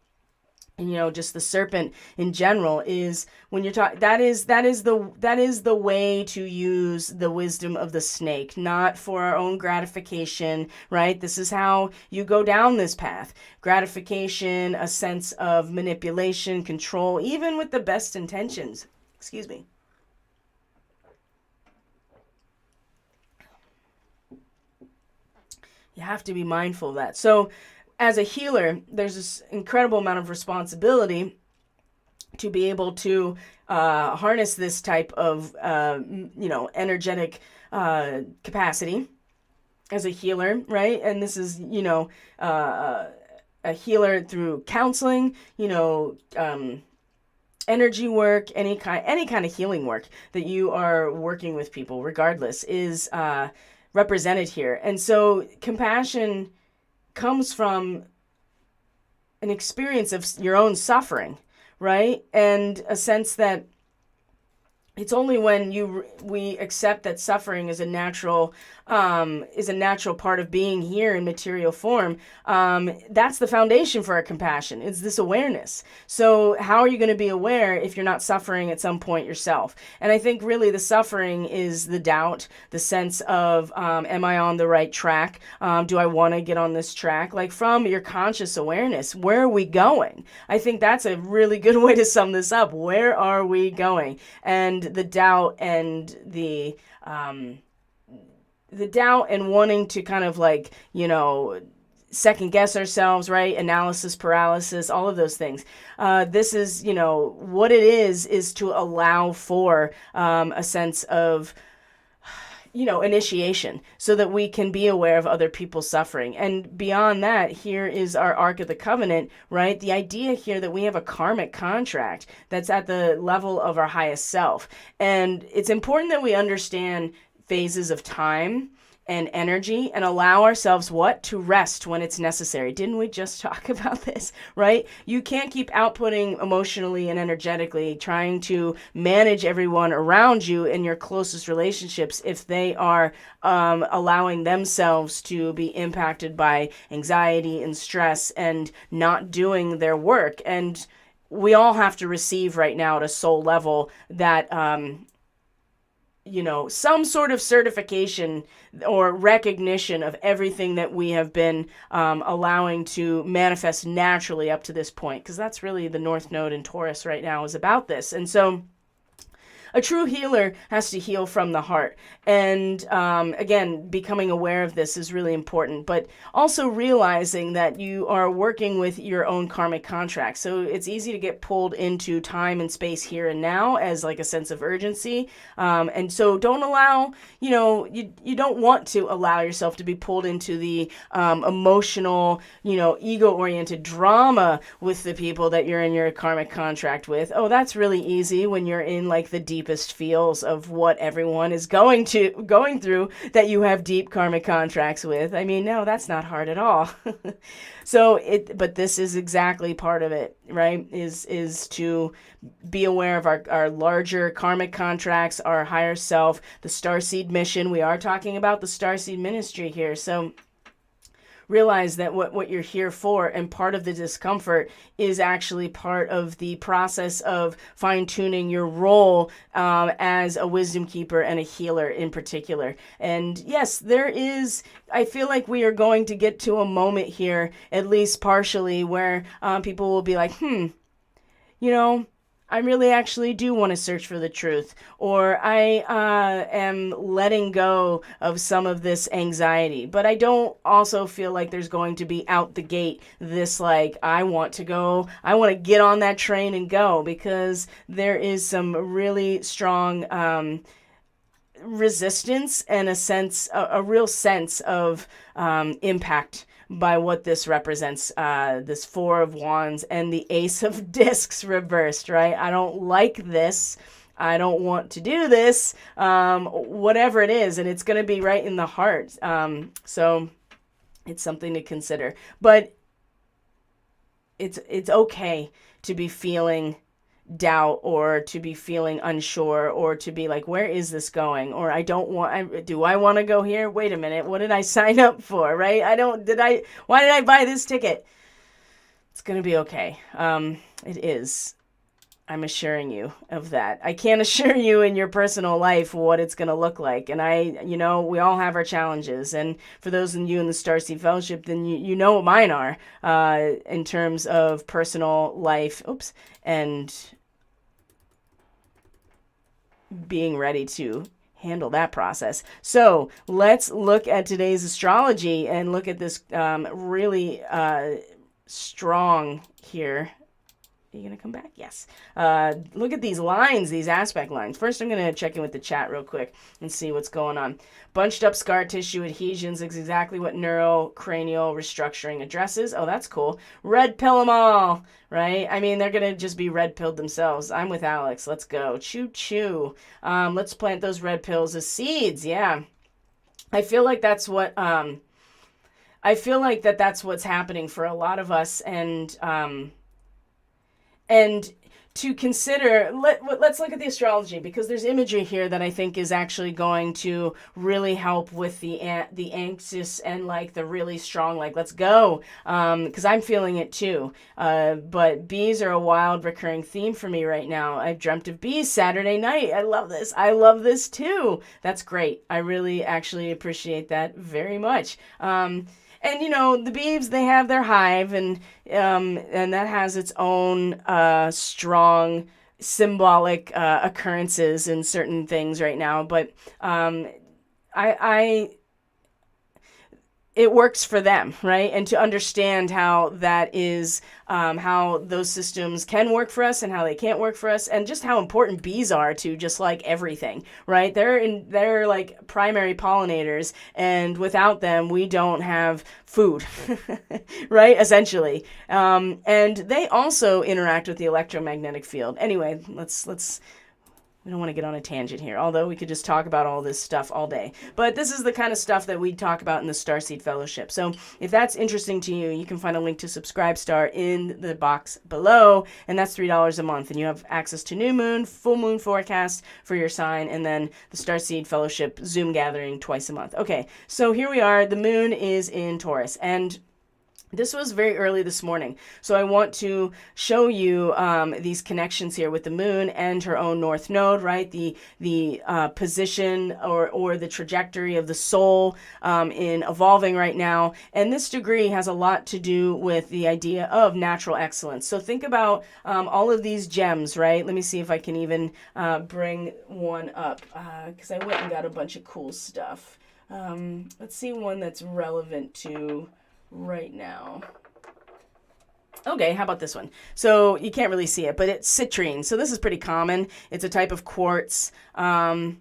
and just the serpent in general, is when you're talking, that is the way to use the wisdom of the snake, not for our own gratification, right? This is how you go down this path. Gratification, a sense of manipulation, control, even with the best intentions. Excuse me. You have to be mindful of that. So as a healer, there's this incredible amount of responsibility to be able to harness this type of, energetic capacity as a healer, right? And this is, a healer through counseling, energy work, any kind of healing work that you are working with people, regardless, is represented here. And so compassion comes from an experience of your own suffering, right? And a sense that it's only when we accept that suffering is a natural part of being here in material form. That's the foundation for our compassion. It's this awareness. So how are you going to be aware if you're not suffering at some point yourself? And I think really the suffering is the doubt, the sense of, am I on the right track? Do I want to get on this track? From your conscious awareness, where are we going? I think that's a really good way to sum this up. Where are we going? And the doubt and the the doubt and wanting to kind of like, second guess ourselves, right? Analysis paralysis, all of those things. This is, what it is to allow for a sense of initiation so that we can be aware of other people's suffering. And beyond that, here is our Ark of the Covenant, right? The idea here that we have a karmic contract that's at the level of our highest self. And it's important that we understand phases of time and energy and allow ourselves to rest when it's necessary. Didn't we just talk about this, right? You can't keep outputting emotionally and energetically, trying to manage everyone around you in your closest relationships if they are allowing themselves to be impacted by anxiety and stress and not doing their work. And we all have to receive right now at a soul level that some sort of certification or recognition of everything that we have been allowing to manifest naturally up to this point, because that's really the North Node in Taurus right now is about this. And so a true healer has to heal from the heart. And again, becoming aware of this is really important, but also realizing that you are working with your own karmic contract. So it's easy to get pulled into time and space here and now as like a sense of urgency. And so don't allow, you don't want to allow yourself to be pulled into the emotional, ego-oriented drama with the people that you're in your karmic contract with. Oh, that's really easy when you're in like the deepest feels of what everyone is going through that you have deep karmic contracts with. I mean, no, that's not hard at all. But this is exactly part of it, right? Is to be aware of our larger karmic contracts, our higher self, the Starseed mission. We are talking about the Starseed ministry here. So realize that what you're here for, and part of the discomfort is actually part of the process of fine-tuning your role as a wisdom keeper and a healer in particular. And yes, I feel like we are going to get to a moment here, at least partially, where people will be like, I really actually do want to search for the truth, or I am letting go of some of this anxiety. But I don't also feel like there's going to be out the gate this like, I want to get on that train and go, because there is some really strong resistance and a real sense of impact by what this represents, this Four of Wands and the Ace of Discs reversed, right? I don't like this. I don't want to do this, whatever it is, and it's going to be right in the heart. So it's something to consider. But it's okay to be feeling doubt, or to be feeling unsure, or to be like, where is this going? Or do I want to go here? Wait a minute, what did I sign up for, right? Why did I buy this ticket? It's going to be okay. It is. I'm assuring you of that. I can't assure you in your personal life what it's going to look like. And we all have our challenges. And for those of you in the Starseed Fellowship, then you know what mine are in terms of personal life. And being ready to handle that process. So let's look at today's astrology and look at this really strong here. Are you going to come back? Yes. Look at these lines, these aspect lines. First, I'm going to check in with the chat real quick and see what's going on. Bunched up scar tissue adhesions is exactly what neurocranial restructuring addresses. Oh, that's cool. Red pill them all, right? I mean, they're going to just be red pilled themselves. I'm with Alex. Let's go. Choo choo. Let's plant those red pills as seeds. Yeah. I feel like that's what, that's what's happening for a lot of us. And to consider, let's look at the astrology, because there's imagery here that I think is actually going to really help with the anxious and like the really strong, like, let's go, because I'm feeling it too. But bees are a wild recurring theme for me right now. I've dreamt of bees Saturday night. I love this. I love this too. That's great. I really actually appreciate that very much. And, the bees, they have their hive, and that has its own strong symbolic occurrences in certain things right now. But I it works for them, right? And to understand how that is, how those systems can work for us and how they can't work for us, and just how important bees are to just like everything, right? They're like primary pollinators, and without them, we don't have food, right? Essentially, and they also interact with the electromagnetic field. Anyway, let's we don't want to get on a tangent here, although we could just talk about all this stuff all day. But this is the kind of stuff that we talk about in the Starseed Fellowship. So if that's interesting to you, you can find a link to Subscribestar in the box below, and that's $3 a month. And you have access to new moon, full moon forecast for your sign, and then the Starseed Fellowship Zoom gathering twice a month. Okay, so here we are. The moon is in Taurus, and this was very early this morning, so I want to show you these connections here with the moon and her own north node, right? The position or the trajectory of the soul in evolving right now. And this degree has a lot to do with the idea of natural excellence. So think about all of these gems, right? Let me see if I can even bring one up, because I went and got a bunch of cool stuff. Let's see one that's relevant to right now. Okay, how about this one? So you can't really see it, but it's citrine. So this is pretty common. It's a type of quartz that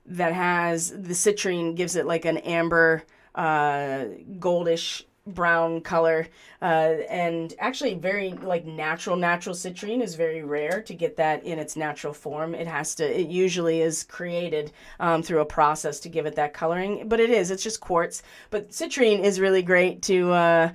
has the citrine, gives it like an amber, goldish brown color, and actually very like natural citrine is very rare to get that in its natural form. It usually is created through a process to give it that coloring, but it's just quartz. But citrine is really great to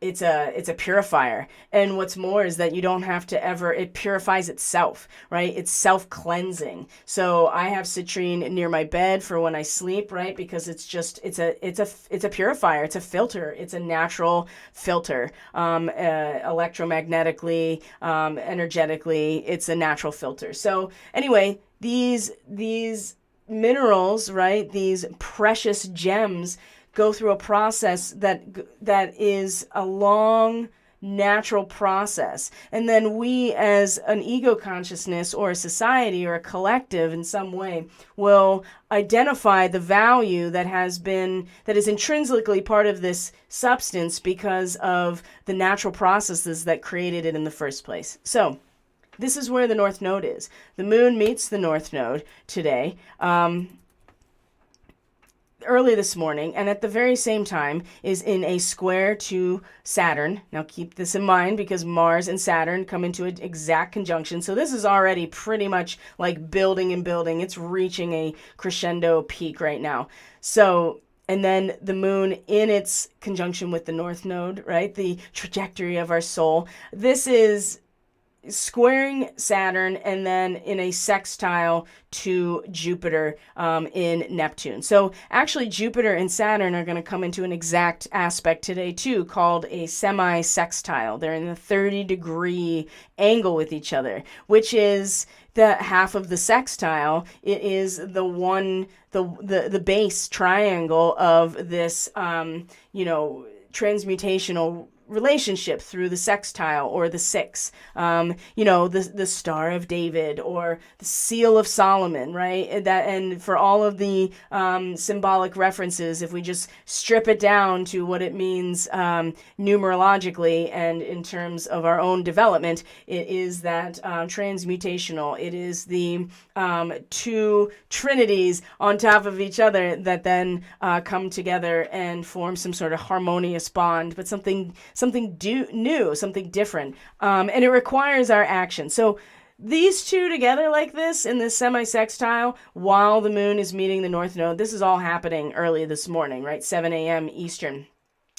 it's a purifier. And what's more is that you don't have to it purifies itself, right? It's self-cleansing. So I have citrine near my bed for when I sleep, right? Because it's a purifier. It's a filter. It's a natural filter. Electromagnetically, energetically, it's a natural filter. So anyway, these minerals, right? These precious gems go through a process that is a long natural process, and then we as an ego consciousness or a society or a collective in some way will identify the value that is intrinsically part of this substance because of the natural processes that created it in the first place. So this is where the North Node is. The moon meets the North Node today, early this morning, and at the very same time is in a square to Saturn. Now keep this in mind because Mars and Saturn come into an exact conjunction. So this is already pretty much like building and building. It's reaching a crescendo peak right now. So, and then the moon in its conjunction with the North Node, right? The trajectory of our soul. This is squaring Saturn and then in a sextile to Jupiter in Neptune. So actually Jupiter and Saturn are going to come into an exact aspect today too, called a semi-sextile. They're in a 30-degree angle with each other, which is the half of the sextile. It is the base triangle of this transmutational relationship through the sextile or the six, the Star of David or the Seal of Solomon, right? And for all of the symbolic references, if we just strip it down to what it means numerologically and in terms of our own development, it is that transmutational. It is the two trinities on top of each other that then come together and form some sort of harmonious bond, but something new, something different. And it requires our action. So these two together like this in this semi-sextile while the moon is meeting the North Node, this is all happening early this morning, right? 7 a.m. Eastern.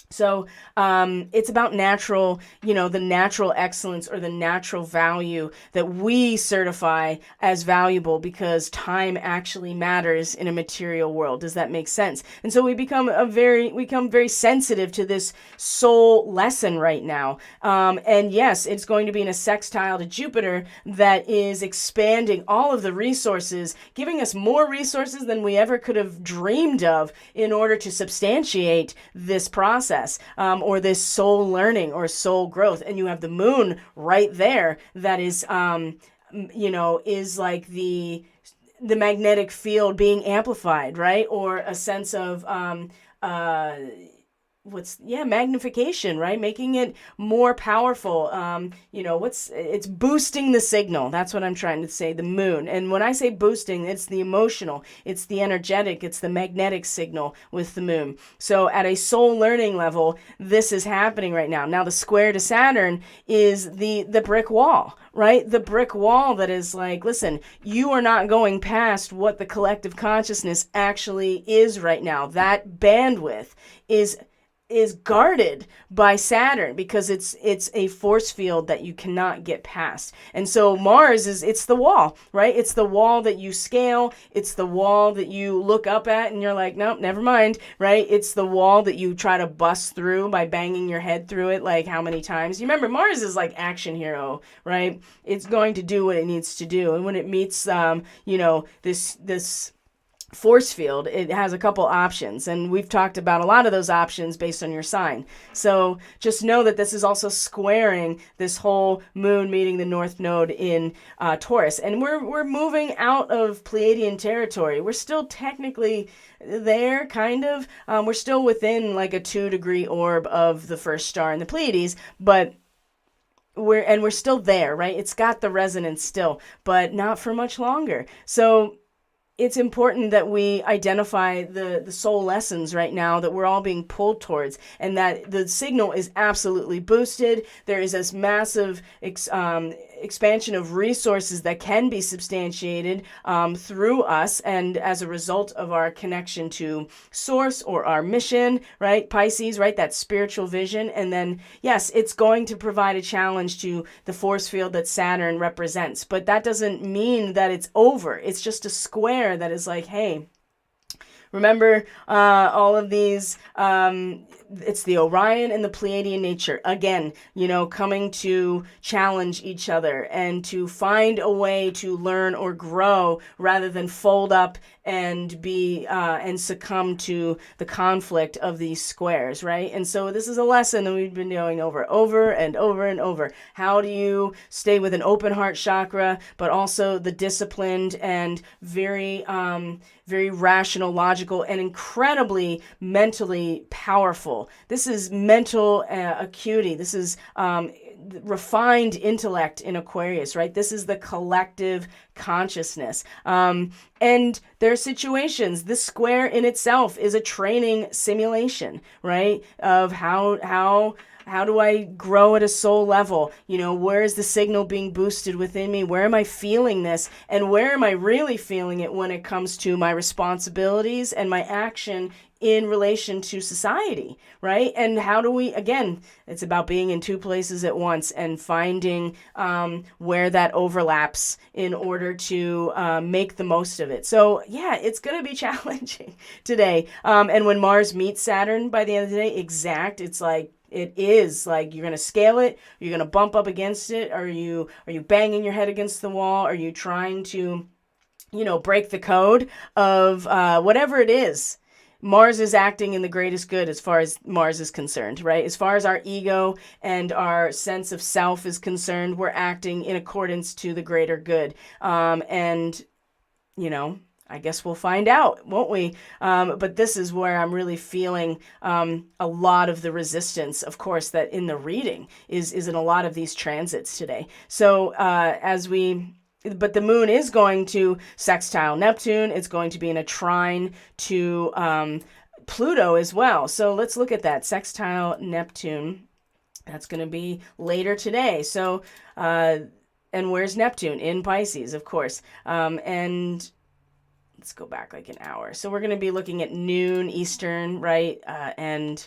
So it's about natural, the natural excellence or the natural value that we certify as valuable because time actually matters in a material world. Does that make sense? And so we become very sensitive to this soul lesson right now. And yes, it's going to be in a sextile to Jupiter that is expanding all of the resources, giving us more resources than we ever could have dreamed of in order to substantiate this process. Or this soul learning or soul growth. And you have the moon right there that is, is like the magnetic field being amplified, right? Or a sense of magnification, right? Making it more powerful. It's boosting the signal. That's what I'm trying to say, the moon. And when I say boosting, it's the emotional, it's the energetic, it's the magnetic signal with the moon. So at a soul learning level, this is happening right now. Now the square to Saturn is the brick wall, right? The brick wall that is like, listen, you are not going past what the collective consciousness actually is right now. That bandwidth is guarded by Saturn because it's a force field that you cannot get past. And so Mars it's the wall, right? It's the wall that you scale. It's the wall that you look up at and you're like, nope, never mind, right? It's the wall that you try to bust through by banging your head through it like how many times. You remember Mars is like action hero, right? It's going to do what it needs to do. And when it meets this force field, it has a couple options, and we've talked about a lot of those options based on your sign. So just know that this is also squaring this whole moon meeting the north node in Taurus, and we're moving out of Pleiadian territory. We're still technically there, kind of. We're still within like a 2-degree orb of the first star in the Pleiades, but we're still there, right? It's got the resonance still, but not for much longer. So it's important that we identify the soul lessons right now that we're all being pulled towards, and that the signal is absolutely boosted. There is this massive expansion of resources that can be substantiated through us, and as a result of our connection to source or our mission, right? Pisces, right? That spiritual vision. And then, yes, it's going to provide a challenge to the force field that Saturn represents, but that doesn't mean that it's over. It's just a square that is like, hey, remember all of these, it's the Orion and the Pleiadian nature, again, coming to challenge each other and to find a way to learn or grow rather than fold up and be and succumb to the conflict of these squares, right? And so this is a lesson that we've been doing over and over and over. How do you stay with an open heart chakra, but also the disciplined and very rational, logical, and incredibly mentally powerful. This is mental acuity. This is refined intellect in Aquarius, right? This is the collective consciousness. And there are situations. This square in itself is a training simulation, right? Of how do I grow at a soul level? Where is the signal being boosted within me? Where am I feeling this? And where am I really feeling it when it comes to my responsibilities and my action in relation to society, right? And how do we, again, it's about being in two places at once and finding where that overlaps in order to make the most of it. So yeah, it's going to be challenging today. And when Mars meets Saturn by the end of the day, it's like, it is like you're going to scale it, you're going to bump up against it. Are you banging your head against the wall? Are you trying to, break the code of whatever it is? Mars is acting in the greatest good as far as Mars is concerned, right? As far as our ego and our sense of self is concerned, we're acting in accordance to the greater good. I guess we'll find out, won't we? But this is where I'm really feeling a lot of the resistance, of course, that in the reading is in a lot of these transits today. So but the moon is going to sextile Neptune. It's going to be in a trine to Pluto as well. So let's look at that. Sextile Neptune. That's going to be later today. So, and where's Neptune? In Pisces, of course. And let's go back like an hour. So we're going to be looking at noon Eastern, right? And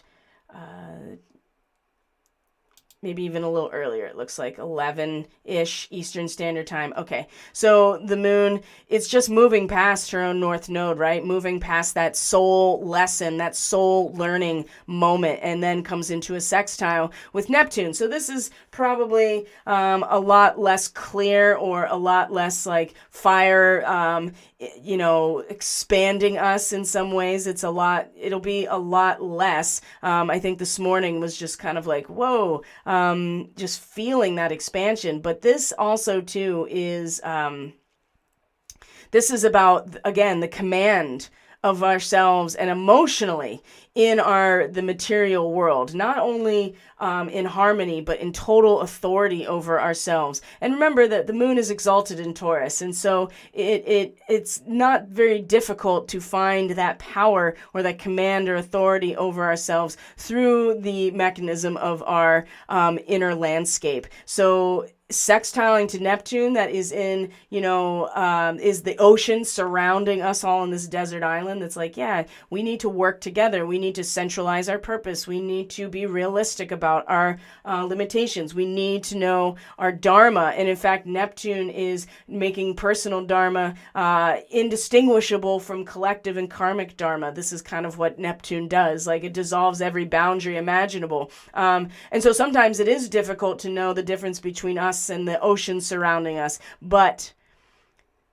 maybe even a little earlier. It looks like 11-ish Eastern Standard Time. Okay, so the moon, it's just moving past her own north node, right? Moving past that soul lesson, that soul learning moment, and then comes into a sextile with Neptune. So this is probably a lot less clear, or a lot less like fire, expanding us in some ways. It'll be a lot less. I think this morning was just kind of like, whoa, just feeling that expansion. But this also too is, This is about, again, the command of ourselves and emotionally in the material world, not only in harmony, but in total authority over ourselves. And remember that the moon is exalted in Taurus, and so it's not very difficult to find that power or that command or authority over ourselves through the mechanism of our inner landscape. So sextiling to Neptune, that is in, is the ocean surrounding us all on this desert island. That's like, yeah, we need to work together. We need to centralize our purpose. We need to be realistic about our limitations. We need to know our dharma. And in fact, Neptune is making personal dharma indistinguishable from collective and karmic dharma. This is kind of what Neptune does. Like, it dissolves every boundary imaginable. And so sometimes it is difficult to know the difference between us and the ocean surrounding us, but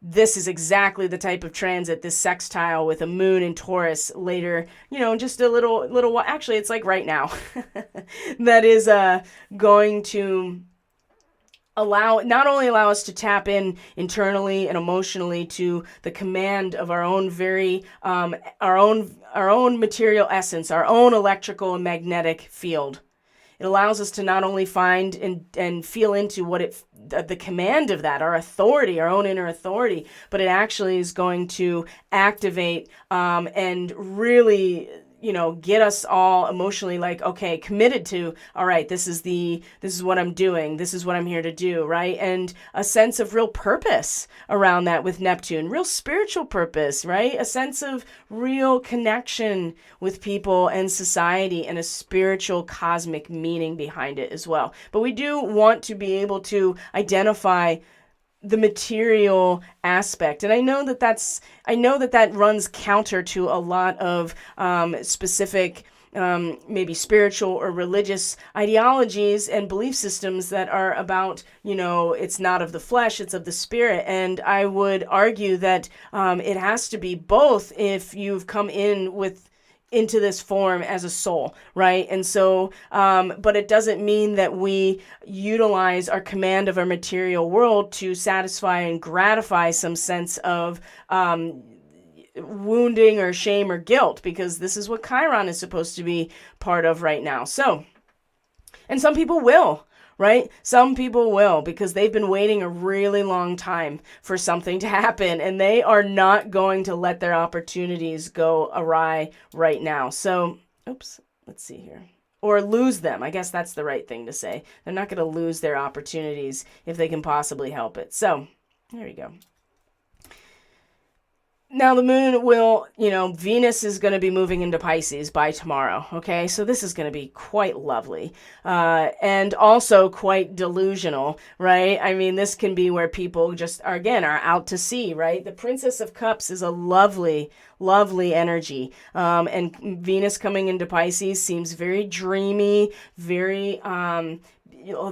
this is exactly the type of transit, this sextile with a moon in Taurus later, just a little while. Actually, it's like right now. That is going to not only allow us to tap in internally and emotionally to the command of our own our own material essence, our own electrical and magnetic field. It allows us to not only find and feel into the command of that, our authority, our own inner authority, but it actually is going to activate and really, get us all emotionally like, okay, committed to, all right, this is what I'm doing. This is what I'm here to do, right? And a sense of real purpose around that with Neptune, real spiritual purpose, right? A sense of real connection with people and society and a spiritual cosmic meaning behind it as well. But we do want to be able to identify the material aspect. And I know that runs counter to a lot of specific maybe spiritual or religious ideologies and belief systems that are about, it's not of the flesh, it's of the spirit. And I would argue that it has to be both if you've come into this form as a soul, right? And so, but it doesn't mean that we utilize our command of our material world to satisfy and gratify some sense of wounding or shame or guilt, because this is what Chiron is supposed to be part of right now. So, and some people will, right? Some people will, because they've been waiting a really long time for something to happen, and they are not going to let their opportunities go awry right now. So, let's see here. Or lose them. I guess that's the right thing to say. They're not going to lose their opportunities if they can possibly help it. So, there you go. Now the moon will, Venus is going to be moving into Pisces by tomorrow, okay? So this is going to be quite lovely and also quite delusional, right? I mean, this can be where people just, are out to sea, right? The Princess of Cups is a lovely, lovely energy. And Venus coming into Pisces seems very dreamy, very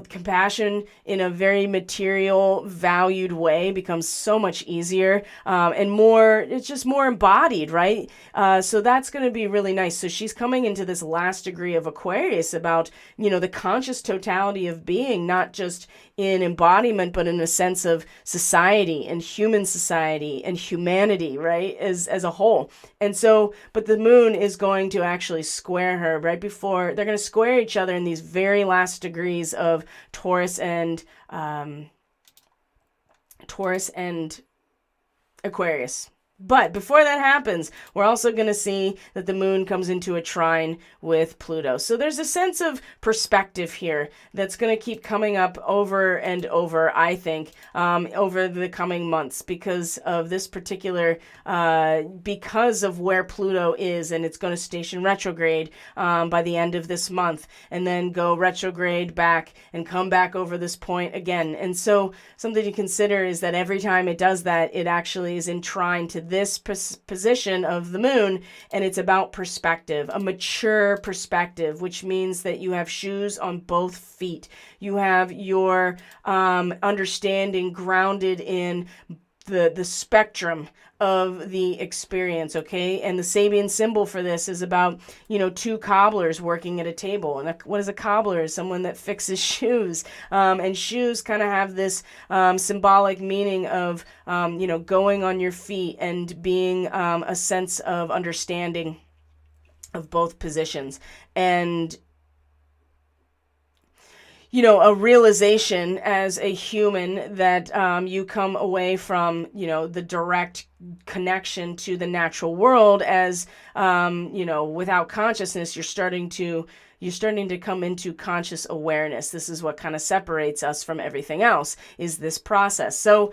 compassion in a very material, valued way becomes so much easier and more, it's just more embodied, right? So that's going to be really nice. So she's coming into this last degree of Aquarius about, the conscious totality of being, not just in embodiment, but in a sense of society and human society and humanity, right? As a whole. And so, but the moon is going to actually square her right before, they're going to square each other in these very last degrees of Taurus and Aquarius. But before that happens, we're also going to see that the moon comes into a trine with Pluto. So there's a sense of perspective here that's going to keep coming up over and over, I think, over the coming months because of this particular, because of where Pluto is, and it's going to station retrograde by the end of this month, and then go retrograde back and come back over this point again. And so something to consider is that every time it does that, it actually is in trine to this position of the moon, and it's about perspective, a mature perspective, which means that you have shoes on both feet. You have your understanding grounded in the spectrum of the experience, okay? And the Sabian symbol for this is about, two cobblers working at a table. And what is a cobbler? Someone that fixes shoes. And shoes kind of have this symbolic meaning of, going on your feet and being a sense of understanding of both positions. And a realization as a human that you come away from, the direct connection to the natural world as, without consciousness, you're starting to come into conscious awareness. This is what kind of separates us from everything else, is this process. So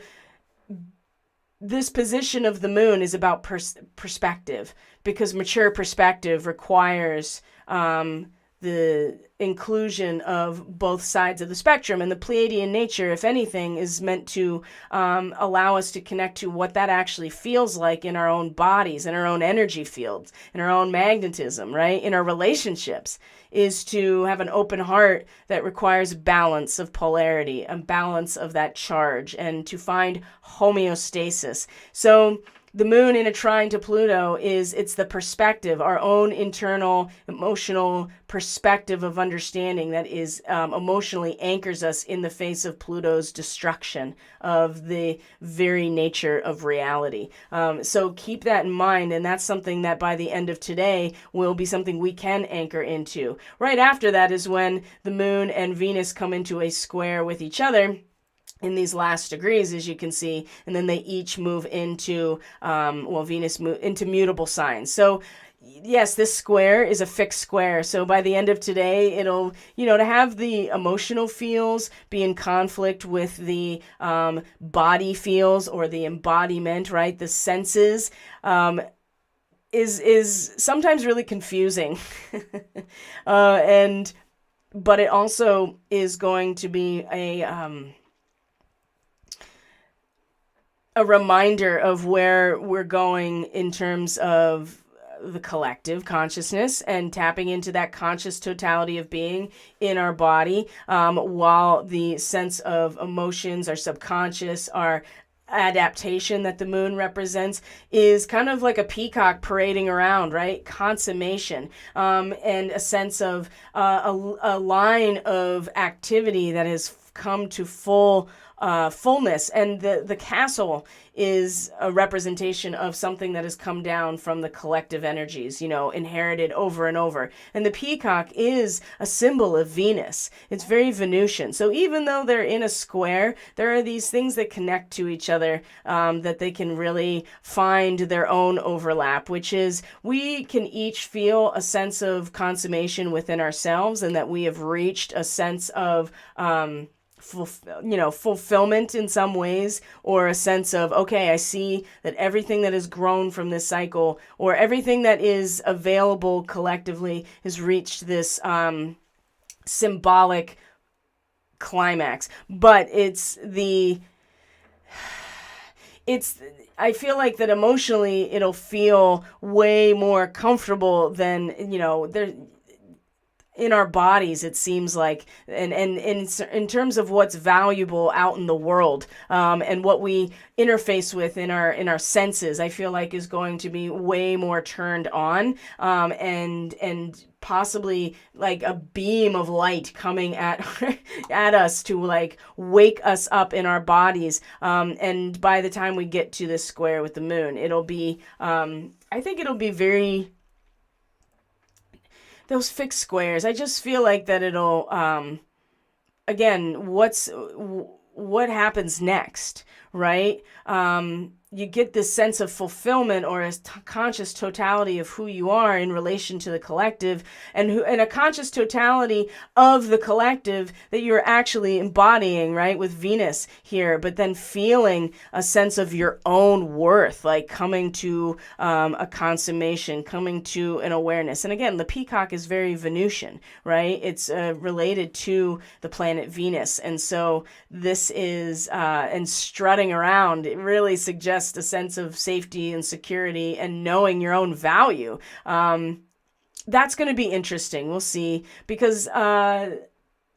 this position of the moon is about perspective, because mature perspective requires the inclusion of both sides of the spectrum. And the Pleiadian nature, if anything, is meant to allow us to connect to what that actually feels like in our own bodies, in our own energy fields, in our own magnetism, right? In our relationships, is to have an open heart that requires balance of polarity, a balance of that charge, and to find homeostasis. So the moon in a trine to Pluto it's the perspective, our own internal emotional perspective of understanding that is emotionally anchors us in the face of Pluto's destruction of the very nature of reality. So keep that in mind, and that's something that by the end of today will be something we can anchor into. Right after that is when the moon and Venus come into a square with each other in these last degrees, as you can see, and then they each move into, Venus into mutable signs. So yes, this square is a fixed square. So by the end of today, it'll, to have the emotional feels be in conflict with the body feels or the embodiment, right? The senses, is sometimes really confusing. But it also is going to be a reminder of where we're going in terms of the collective consciousness and tapping into that conscious totality of being in our body, while the sense of emotions, our subconscious, our adaptation that the moon represents is kind of like a peacock parading around, right? Consummation, and a sense of a line of activity that has come to fullness. And the castle is a representation of something that has come down from the collective energies, inherited over and over. And the peacock is a symbol of Venus. It's very Venusian. So even though they're in a square, there are these things that connect to each other, that they can really find their own overlap, which is we can each feel a sense of consummation within ourselves, and that we have reached a sense of fulfillment in some ways, or a sense of, okay, I see that everything that has grown from this cycle, or everything that is available collectively, has reached this symbolic climax. But I feel like that emotionally it'll feel way more comfortable than, in our bodies, it seems like, and in terms of what's valuable out in the world, and what we interface with in our senses, I feel like is going to be way more turned on, and possibly like a beam of light coming at us to like wake us up in our bodies. And by the time we get to this square with the moon, it'll be, I think it'll be very, those fixed squares, I just feel like that it'll, again, what happens next, right? You get this sense of fulfillment, or a conscious totality of who you are in relation to the collective, and a conscious totality of the collective that you're actually embodying, right, with Venus here, but then feeling a sense of your own worth, like coming to a consummation, coming to an awareness. And again, the peacock is very Venusian, right? It's related to the planet Venus. And so this is, and strutting around, it really suggests a sense of safety and security and knowing your own value. That's going to be interesting. We'll see, because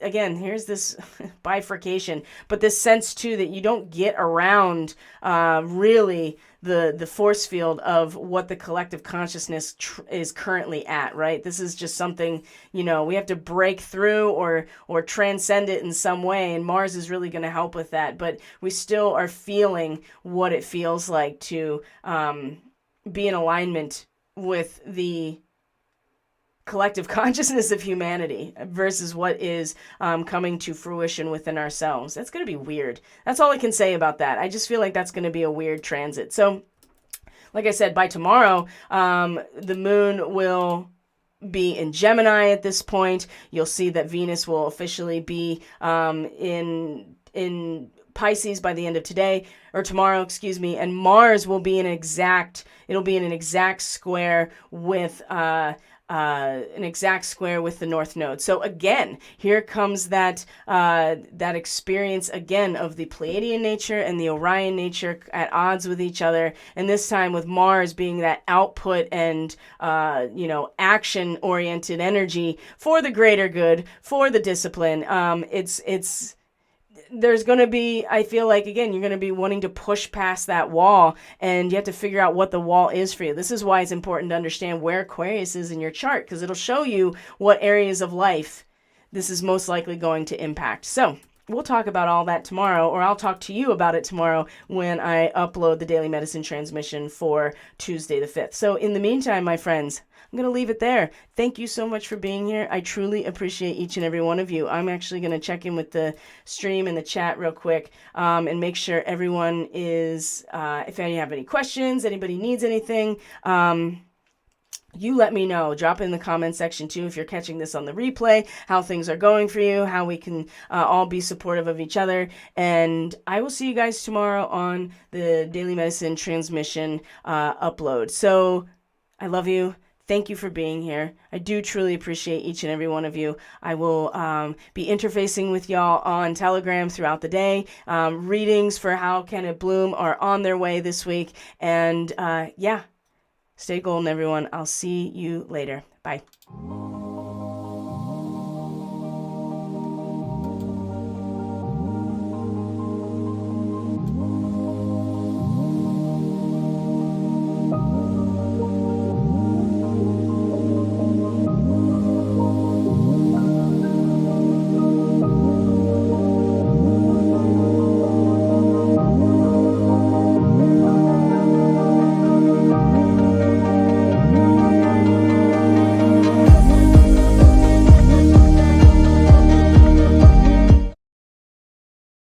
again, here's this bifurcation, but this sense too that you don't get around really the force field of what the collective consciousness is currently at, right? This is just something, we have to break through or transcend it in some way, and Mars is really going to help with that, but we still are feeling what it feels like to be in alignment with the collective consciousness of humanity versus what is coming to fruition within ourselves. That's going to be weird. That's all I can say about that. I just feel like that's going to be a weird transit. So, like I said, by tomorrow, the moon will be in Gemini at this point. You'll see that Venus will officially be in Pisces by the end of today, or tomorrow, excuse me, and Mars will be in an exact square with the North Node. So again, here comes that experience again of the Pleiadian nature and the Orion nature at odds with each other, and this time with Mars being that output and action-oriented energy for the greater good, for the discipline. There's going to be, I feel like, again, you're going to be wanting to push past that wall, and you have to figure out what the wall is for you. This is why it's important to understand where Aquarius is in your chart, because it'll show you what areas of life this is most likely going to impact. So we'll talk about all that tomorrow, or I'll talk to you about it tomorrow when I upload the Daily Medicine transmission for Tuesday the 5th. So in the meantime, my friends, I'm going to leave it there. Thank you so much for being here. I truly appreciate each and every one of you. I'm actually going to check in with the stream and the chat real quick and make sure everyone is, if you have any questions, anybody needs anything, you let me know. Drop it in the comment section too if you're catching this on the replay, how things are going for you, how we can all be supportive of each other. And I will see you guys tomorrow on the Daily Medicine transmission upload. So I love you. Thank you for being here. I do truly appreciate each and every one of you. I will be interfacing with y'all on Telegram throughout the day. Readings for How Can It Bloom are on their way this week. And stay golden, everyone. I'll see you later. Bye.